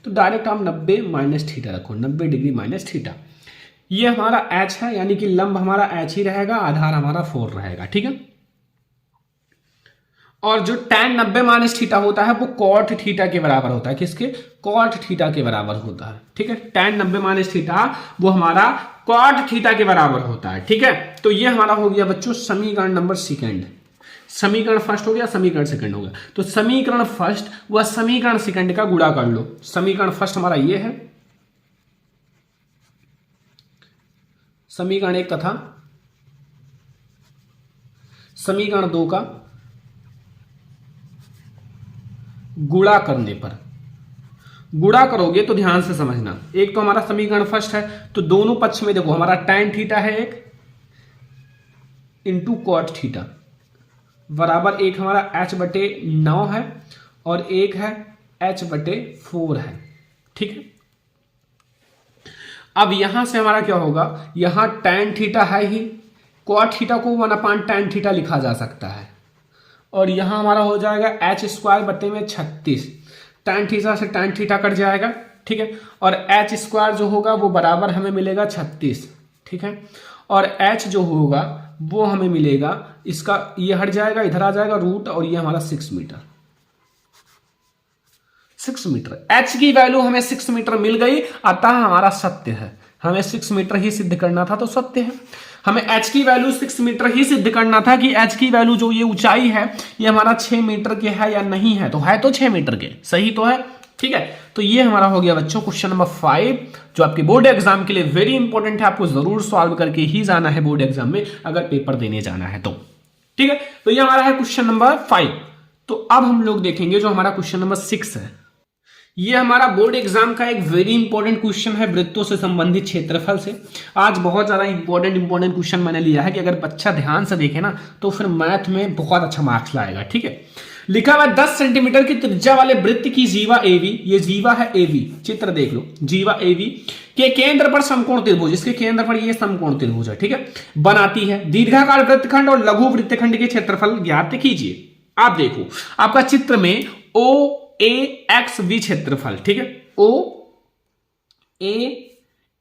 तो डायरेक्ट आप 90 माइनस थीटा रखो, 90 डिग्री माइनस थीटा। ये हमारा H है, यानी कि लंब हमारा H ही रहेगा, आधार हमारा 4 रहेगा। ठीक है, और जो tan 90 माइनस थीटा होता है वो cot थीटा के बराबर होता है। किसके, cot थीटा के बराबर होता है। ठीक है, tan 90 माइनस थीटा वो हमारा cot थीटा के बराबर होता है। ठीक है, तो ये हमारा हो गया बच्चों समीकरण नंबर सेकंड। समीकरण फर्स्ट हो गया, समीकरण सेकंड हो गया। तो समीकरण फर्स्ट व समीकरण सेकंड का गुणा कर लो। समीकरण फर्स्ट हमारा ये है, समीकरण 1 तथा समीकरण 2 का गुणा करने पर, गुणा करोगे तो ध्यान से समझना, एक तो हमारा समीकरण फर्स्ट है, तो दोनों पक्ष में देखो हमारा tan थीटा है एक इंटू कॉट थीटा बराबर एक हमारा h/9 है और एक है h/4 है। ठीक है, अब यहां से हमारा क्या होगा, यहां tan थीटा है ही, कॉट थीटा को 1/tan थीटा लिखा जा सकता है, और यहां हमारा हो जाएगा h² / 36, tan थीटा से tan थीटा कट जाएगा। ठीक है, और h² जो होगा वो बराबर हमें मिलेगा 36। ठीक है, और h जो होगा वो हमें मिलेगा, इसका ये हट जाएगा, इधर आ जाएगा रूट, और ये हमारा 6 मीटर, 6 मीटर h की वैल्यू हमें 6 मीटर मिल गई, अतः हमारा सत्य है। हमें 6 मीटर ही सिद्ध करना था तो सत्य है। हमें h की वैल्यू 6 मीटर ही सिद्ध करना था कि h की वैल्यू जो ये ऊंचाई है ये हमारा 6 मीटर के है या नहीं है, तो है तो 6 मीटर के, सही तो है। ठीक है, तो ये हमारा हो गया बच्चों क्वेश्चन नंबर 5, जो आपके बोर्ड एग्जाम के लिए वेरी इंपॉर्टेंट है, आपको जरूर सॉल्व करके ही जाना है बोर्ड एग्जाम में अगर पेपर देने जाना है तो। ठीक है, तो ये हमारा है क्वेश्चन नंबर 5। तो अब हम लोग देखेंगे जो हमारा क्वेश्चन नंबर 6 है। ये हमारा बोर्ड एग्जाम का एक वेरी इंपॉर्टेंट क्वेश्चन है वृत्तों से संबंधित क्षेत्रफल से। आज बहुत ज्यादा इंपॉर्टेंट क्वेश्चन मैंने लिया है कि अगर बच्चा ध्यान से देखे ना तो फिर मैथ में बहुत अच्छा मार्क्स लाएगा। ठीक है, लिखा हुआ 10 सेंटीमीटर की त्रिज्या वाले वृत्त की जीवा एवी, ये जीवा है एवी, चित्र देख लो, जीवा एवी के केंद्र पर समकोण त्रिभुज, इसके केंद्र पर ये समकोण त्रिभुज है। ठीक है, बनाती है। दीर्घाकार वृत्तखंड और लघु वृत्तखंड के क्षेत्रफल ज्ञात कीजिए। आप देखो आपका चित्र में ओ ए एक्स वी क्षेत्रफल, ठीक है, ओ ए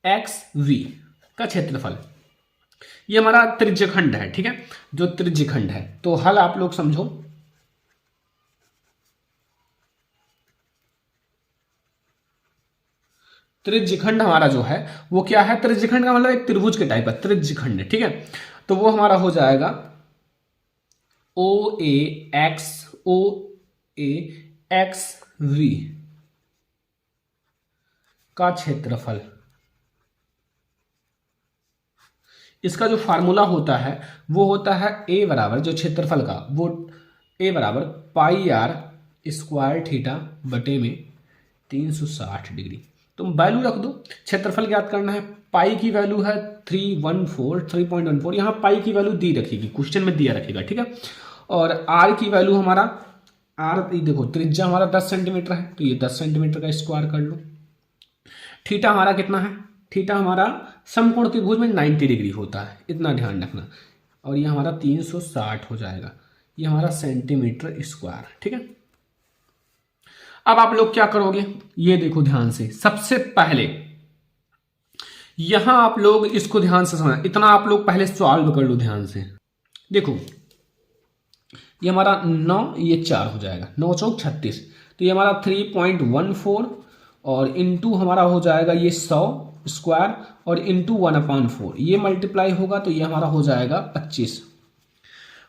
एक्स वी का क्षेत्रफल, ये हमारा त्रिज्यखंड है। ठीक है, जो त्रिज्यखंड है, तो हल आप लोग समझो। त्रिज्यखंड हमारा जो है वो क्या है, त्रिज्यखंड का मतलब एक त्रिभुज के टाइप है, त्रिज्यखंड है। ठीक है, तो वो हमारा हो जाएगा ओ ए एक्स वी का क्षेत्रफल। इसका जो फार्मूला होता है वो होता है ए बराबर, जो क्षेत्रफल का वो ए बराबर पाई आर स्क्वायर थीटा बटे में 360 डिग्री। तुम वैल्यू रख दो, क्षेत्रफल ज्ञात करना है। पाई की वैल्यू है 314, यहां पाई की वैल्यू दी रखेगी, क्वेश्चन में दिया रखेगा। ठीक है, और आर की वैल्यू हमारा, आर देखो त्रिज्या हमारा 10 सेंटीमीटर है, तो ये 10 सेंटीमीटर का स्क्वायर कर लो। थीटा हमारा कितना है, थीटा हमारा समकोण त्रिभुज में 90 डिग्री होता है, इतना ध्यान रखना, और ये हमारा 360 हो जाएगा, ये हमारा सेंटीमीटर स्क्वायर। ठीक है, अब आप लोग क्या करोगे, ये देखो ध्यान से। सबसे पहले यहां आप लोग इसको ध्यान से समझना, इतना आप लोग पहले सॉल्व कर लो ध्यान से। देखो ये हमारा 9, ये 4 हो जाएगा, 9 चौक 36, तो ये हमारा 3.14 और इंटू हमारा हो जाएगा ये 100 स्क्वायर और इंटू 1/4, ये मल्टीप्लाई होगा तो ये हमारा हो जाएगा 25,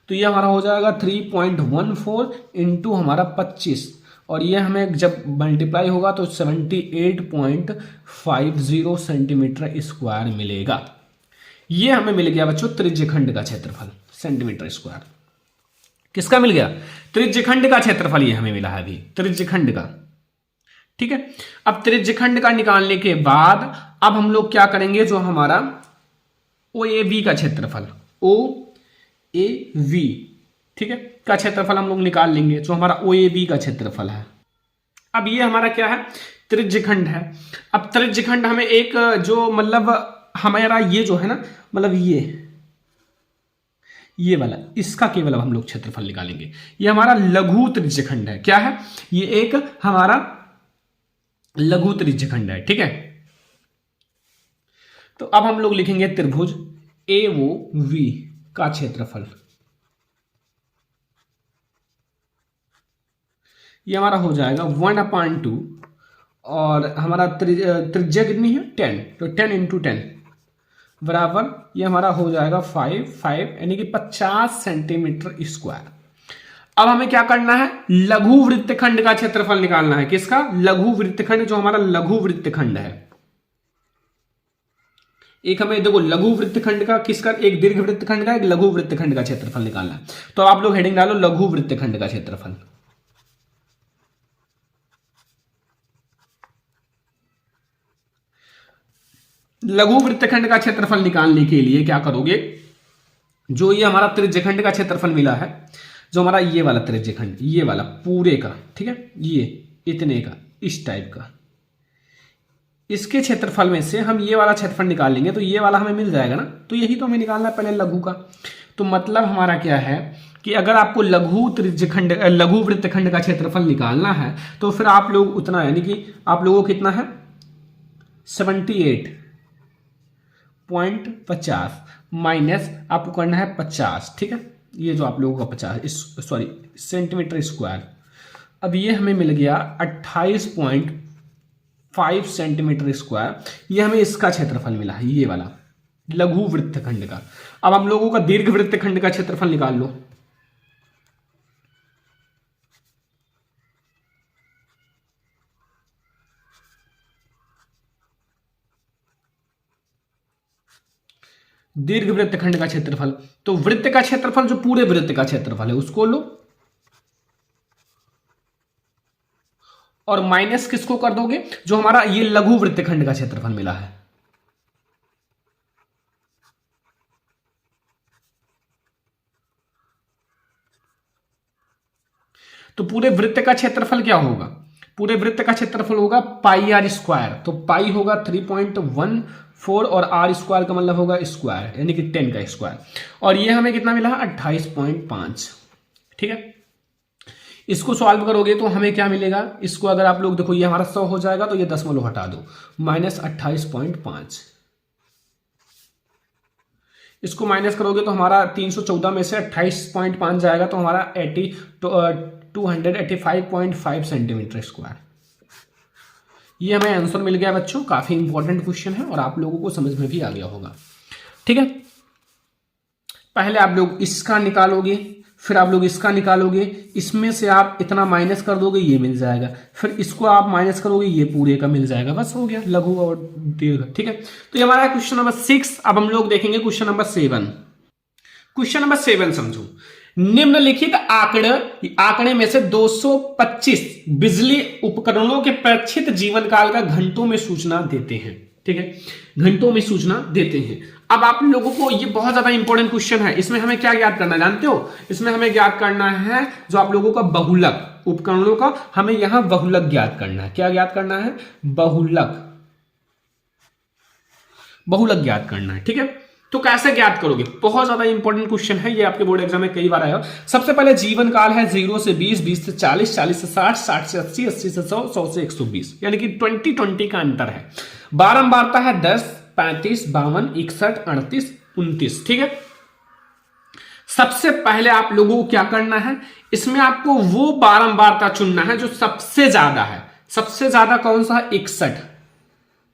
तो ये हमारा हो जाएगा 3.14 इंटू हमारा 25, और ये हमें जब मल्टीप्लाई होगा तो 78.50 सेंटीमीटर स्क्वायर मिलेगा। ये हमें मिल गया बच्चों त्रिज्यखंड का क्षेत्रफल, सेंटीमीटर स्क्वायर। किसका मिल गया, त्रिज्यखंड का क्षेत्रफल, ये हमें मिला है अभी त्रिज्यखंड का। ठीक है, अब त्रिज्यखंड का निकालने के बाद अब हम लोग क्या करेंगे, जो हमारा ओ ए बी का क्षेत्रफल, ओ ए वी, ठीक है, का क्षेत्रफल हम लोग निकाल लेंगे, जो हमारा ओ ए बी का क्षेत्रफल है। अब ये हमारा क्या है, त्रिज्यखंड है। अब त्रिज्यखंड हमें एक जो मतलब हमारा ये जो है ना, मतलब ये वाला, इसका केवल अब हम लोग क्षेत्रफल निकालेंगे। ये हमारा लघु त्रिज्यखंड है। क्या है, ये एक हमारा लघु त्रिज्यखंड है। ठीक है, तो अब हम लोग लिखेंगे त्रिभुज ए ओ वी का क्षेत्रफल, ये हमारा हो जाएगा 1/2, और हमारा त्रिज्या कितनी है 10, तो 10 × 10 बराबर ये हमारा हो जाएगा 5 यानी कि 50 सेंटीमीटर स्क्वायर। अब हमें क्या करना है, लघु वृत्तखंड का क्षेत्रफल निकालना है। किसका, लघु वृत्तखंड, जो हमारा लघु वृत्तखंड है। एक हमें देखो लघु वृत्तखंड का, किसका, एक दीर्घ वृत्तखंड का, एक लघु वृत्तखंड का क्षेत्रफल निकालना है। तो आप लोग हेडिंग डालो लघु वृत्तखंड का क्षेत्रफल। लघु वृत्तखंड का क्षेत्रफल निकालने के लिए क्या करोगे, जो ये हमारा त्रिज्यखंड का क्षेत्रफल मिला है, जो हमारा ये वाला त्रिज्यखंड, ये वाला पूरे का, ठीक है, ये इतने का, इस टाइप का, इसके क्षेत्रफल में से हम ये वाला क्षेत्रफल निकाल लेंगे तो ये वाला हमें मिल जाएगा ना। तो यही तो हमें निकालना है पहले लघु का। तो मतलब हमारा क्या है कि अगर आपको लघु वृत्तखंड का क्षेत्रफल निकालना है तो फिर आप लोग उतना, यानी कि आप लोगों को कितना है 78.50 माइनस आपको करना है 50, ठीक है, ये जो आप लोगों का 50 सेंटीमीटर स्क्वायर। अब ये हमें मिल गया 28.5 सेंटीमीटर स्क्वायर, ये हमें इसका क्षेत्रफल मिला है, ये वाला लघु वृत्तखंड का। अब हम लोगों का दीर्घ वृत्तखंड का क्षेत्रफल निकाल लो। दीर्घ वृत्तखंड का क्षेत्रफल, तो वृत्त का क्षेत्रफल जो पूरे वृत्त का क्षेत्रफल है उसको लो और माइनस किसको कर दोगे, जो हमारा ये लघु वृत्तखंड का क्षेत्रफल मिला है। तो पूरे वृत्त का क्षेत्रफल क्या होगा, पूरे वृत्त का क्षेत्रफल होगा पाई आर स्क्वायर। तो पाई होगा 3.14 और आर स्क्वायर का मतलब होगा स्क्वायर, यानी कि 10 का स्क्वायर। और ये हमें कितना मिला है 28.5, ठीक है। इसको सॉल्व करोगे तो हमें क्या मिलेगा, इसको अगर आप लोग देखो ये हमारा 100 हो जाएगा तो ये दशमलव हटा दो, माइनस 28.5। इसको माइनस करोगे तो हमारा 314 में से 28.5 जाएगा तो हमारा 285.5 सेंटीमीटर स्क्वायर। ये हमें आंसर मिल गया बच्चों। काफी इंपॉर्टेंट क्वेश्चन है और आप लोगों को समझ में भी आ गया होगा, ठीक है। पहले आप लोग इसका निकालोगे, फिर आप लोग इसका निकालोगे, इसमें से आप इतना माइनस कर दोगे, ये मिल जाएगा, फिर इसको आप माइनस करोगे, ये पूरे का मिल जाएगा, बस हो गया लघु और दीर्घ, ठीक है। तो ये हमारा क्वेश्चन नंबर 6। अब हम लोग देखेंगे क्वेश्चन नंबर 7। क्वेश्चन नंबर 7 समझो, निम्नलिखित आंकड़े में से 225 बिजली उपकरणों के प्रक्षित जीवन काल का घंटों में सूचना देते हैं, ठीक है, घंटों में सूचना देते हैं। अब आप लोगों को ये बहुत ज्यादा इंपॉर्टेंट क्वेश्चन है, इसमें हमें क्या ज्ञात करना है जानते हो, इसमें हमें ज्ञात करना है जो आप लोगों का बहुलक उपकरणों का, हमें यहां बहुलक ज्ञात करना है। क्या ज्ञात करना है, बहुलक ज्ञात करना है, ठीक है। तो कैसे ज्ञात करोगे, बहुत ज्यादा इंपॉर्टेंट क्वेश्चन है ये, आपके बोर्ड एग्जाम में कई बार आया। सबसे पहले जीवन काल है 0 से 20, 20 से 40, 40 से 60, 60 से 80, 80 से 100, 100 से 120, यानी कि 20 का अंतर है। बारंबारता है 10, 35, 52, 61, 38, 29, ठीक है। सबसे पहले आप लोगों को क्या करना है, इसमें आपको वो बारंबारता चुनना है जो सबसे ज्यादा है। सबसे ज्यादा कौन सा है, 61।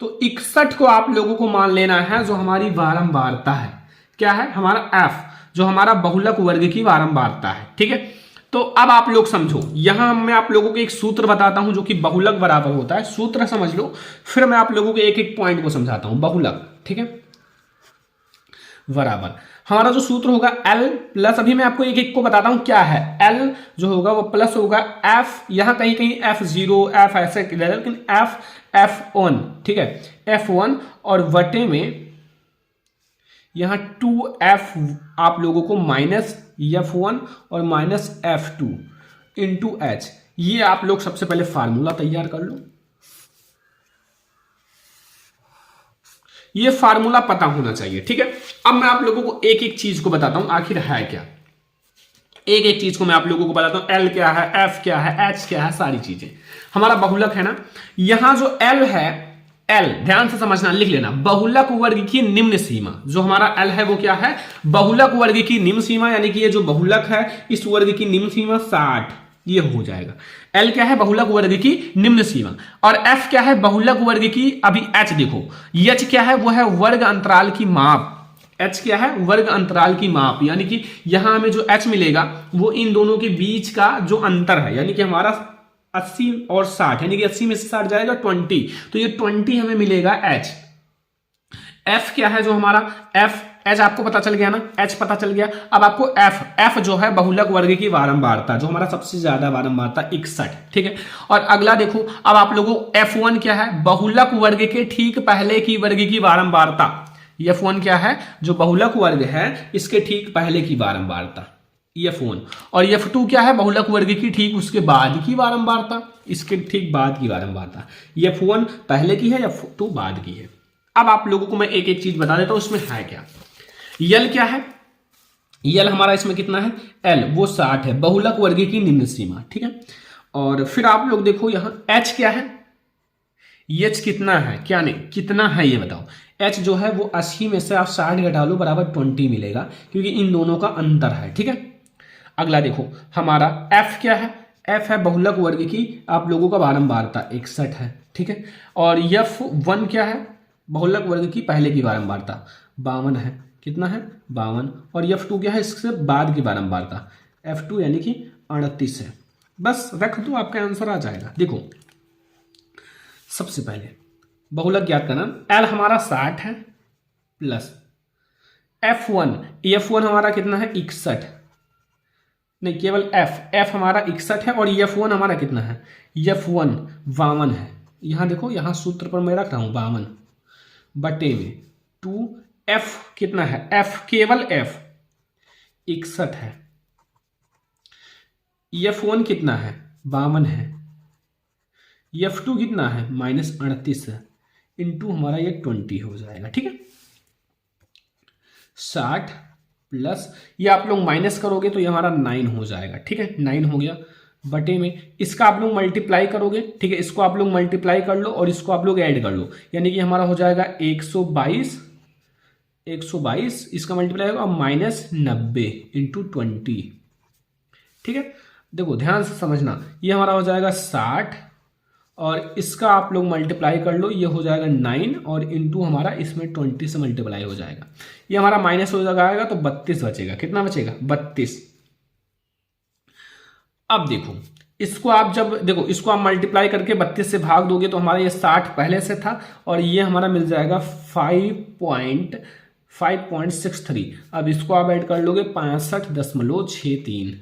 तो 61 को आप लोगों को मान लेना है जो हमारी बारंबारता है। क्या है, हमारा F, जो हमारा बहुलक वर्ग की बारंबारता है, ठीक है। तो अब आप लोग समझो, यहां मैं आप लोगों को एक सूत्र बताता हूं जो कि बहुलक बराबर होता है, सूत्र समझ लो, फिर मैं आप लोगों को एक एक पॉइंट को समझाता हूं। बहुलक, ठीक है, बराबर हमारा जो सूत्र होगा L प्लस, अभी मैं आपको एक एक को बताता हूं क्या है। L जो होगा वो प्लस होगा F, यहां कहीं कहीं F0 F ऐसे, लेकिन F1, ठीक है, F1 और वटे में यहां 2F आप लोगों को माइनस F1 और माइनस F2 इंटू H। ये आप लोग सबसे पहले फार्मूला तैयार कर लो, ये फार्मूला पता होना चाहिए, ठीक है। अब मैं आप लोगों को एक एक चीज को बताता हूं आखिर है क्या, एक एक चीज को मैं आप लोगों को बताता हूं। L क्या है, F क्या है, H क्या है, सारी चीजें। हमारा बहुलक है ना, यहां जो L है, L ध्यान से समझना, लिख लेना, बहुलक वर्ग की निम्न सीमा। जो हमारा L है वो क्या है, बहुलक वर्ग की निम्न सीमा, यानी कि ये जो बहुलक है इस वर्ग की निम्न सीमा 60, ये हो जाएगा। L क्या है, बहुलक वर्ग की निम्न सीमा। और F क्या है, बहुलक वर्ग की, अभी H देखो, H क्या है, वो है वर्ग अंतराल की माप। H क्या है, वर्ग अंतराल की माप, यानी कि यहां हमें जो H मिलेगा वो इन दोनों के बीच का जो अंतर है, यानी कि हमारा 80 और 60, यानी कि 80 में से 60 जाएगा 20, तो ये 20 हमें मिलेगा H। F क्या है, जो हमारा F एच आपको पता चल गया ना, एच पता चल गया। अब आपको एफ जो है बहुलक वर्ग की बारंबारता, जो हमारा सबसे ज्यादा बारंबारता 61, ठीक है। और अगला देखो, अब आप लोगों F1 क्या है, बहुलक वर्ग के ठीक पहले की वर्ग की बारंबारता। F1 क्या है, जो बहुलक वर्ग है इसके ठीक पहले की बारंबारता F1। और F2 क्या है, बहुलक वर्ग की ठीक उसके बाद की बारंबारता, इसके ठीक बाद की बारंबारता। F1 पहले की है, F2 बाद की है। अब आप लोगों को मैं एक एक चीज बता देता हूं इसमें है क्या। यल क्या है, यल हमारा इसमें कितना है, एल वो 60 है, बहुलक वर्ग की निम्न सीमा, ठीक है। और फिर आप लोग देखो यहां एच क्या है, एच कितना है, क्या नहीं कितना है ये बताओ। एच जो है वो 80 में से आप 60 घटा लो बराबर 20 मिलेगा, क्योंकि इन दोनों का अंतर है, ठीक है। अगला देखो हमारा एफ क्या है, एफ है बहुलक वर्ग की आप लोगों का बारंबारता 61 है, ठीक है। और F1 क्या है, बहुलक वर्ग की पहले की बारंबारता 52 है, कितना है 52। और F2 क्या है, इससे बाद की बारंबारता F2 यानी कि 38 है। बस रख दो, आपका आंसर आ जाएगा। देखो सबसे पहले बहुलक ज्ञात करना, एल हमारा 60 है प्लस F1 हमारा कितना है 61, नहीं केवल एफ हमारा 61 है। और F1 हमारा कितना है, F1 52 है। यहां देखो, यहां सूत्र पर मैं रख रहा हूं 52 बटे में 2F कितना है, F केवल F 61 है, F1 कितना है 52 है, F2 कितना है -38 है, इंटू हमारा ये 20 हो जाएगा, ठीक है। 60 प्लस ये आप लोग माइनस करोगे तो ये हमारा 9 हो जाएगा, ठीक है। 9 हो गया बटे में इसका आप लोग मल्टीप्लाई करोगे, ठीक है। इसको आप लोग मल्टीप्लाई कर लो और इसको आप लोग ऐड कर लो, यानी कि हमारा हो जाएगा 122, इसका मल्टीप्लाई होगा -90 इंटू 20, ठीक है। देखो ध्यान से समझना, ये हमारा हो जाएगा 60 और इसका आप लोग मल्टीप्लाई कर लो, ये हो जाएगा 9 और इंटू हमारा इसमें 20 से मल्टीप्लाई हो जाएगा, ये हमारा माइनस हो जाएगा तो 32 बचेगा। कितना बचेगा 32। अब देखो इसको आप जब देखो इसको आप मल्टीप्लाई करके 32 से भाग दोगे तो हमारा ये 60 पहले से था और ये हमारा मिल जाएगा 5.63। अब इसको आप ऐड कर लोगे 65.63,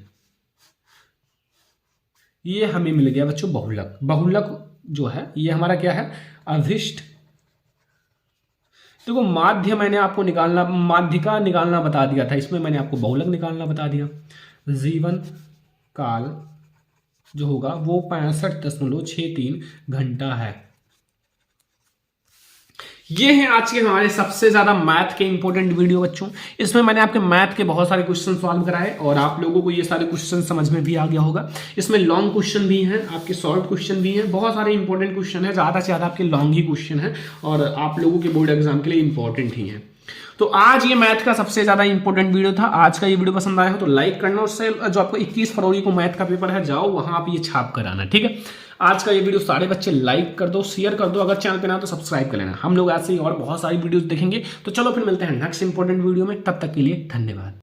ये हमें मिल गया बच्चों बहुलक। बहुलक जो है ये हमारा क्या है, अभिष्ट। देखो माध्य मैंने आपको निकालना, माध्यिका निकालना बता दिया था, इसमें मैंने आपको बहुलक निकालना बता दिया। जीवन काल जो होगा वो 65.63 घंटा है। ये हैं आज के हमारे सबसे ज्यादा मैथ के इंपॉर्टेंट वीडियो बच्चों। इसमें मैंने आपके मैथ के बहुत सारे क्वेश्चन सॉल्व कराए और आप लोगों को ये सारे क्वेश्चन समझ में भी आ गया होगा। इसमें लॉन्ग क्वेश्चन भी हैं, आपके शॉर्ट क्वेश्चन भी हैं, बहुत सारे इंपॉर्टेंट क्वेश्चन है, ज्यादा से ज्यादा आपके लॉन्ग ही क्वेश्चन है और आप लोगों के बोर्ड एग्जाम के लिए इंपॉर्टेंट ही है। तो आज ये मैथ का सबसे ज्यादा इंपॉर्टेंट वीडियो था। आज का ये वीडियो पसंद आया हो तो लाइक करना, उससे जो आपको 21 फरवरी को मैथ का पेपर है जाओ वहां आप ये छाप कर आना, ठीक है। आज का ये वीडियो सारे बच्चे लाइक कर दो, शेयर कर दो, अगर चैनल पे ना तो सब्सक्राइब कर लेना। हम लोग ऐसे ही और बहुत सारी वीडियोस देखेंगे। तो चलो फिर मिलते हैं नेक्स्ट इंपॉर्टेंट वीडियो में, तब तक के लिए धन्यवाद।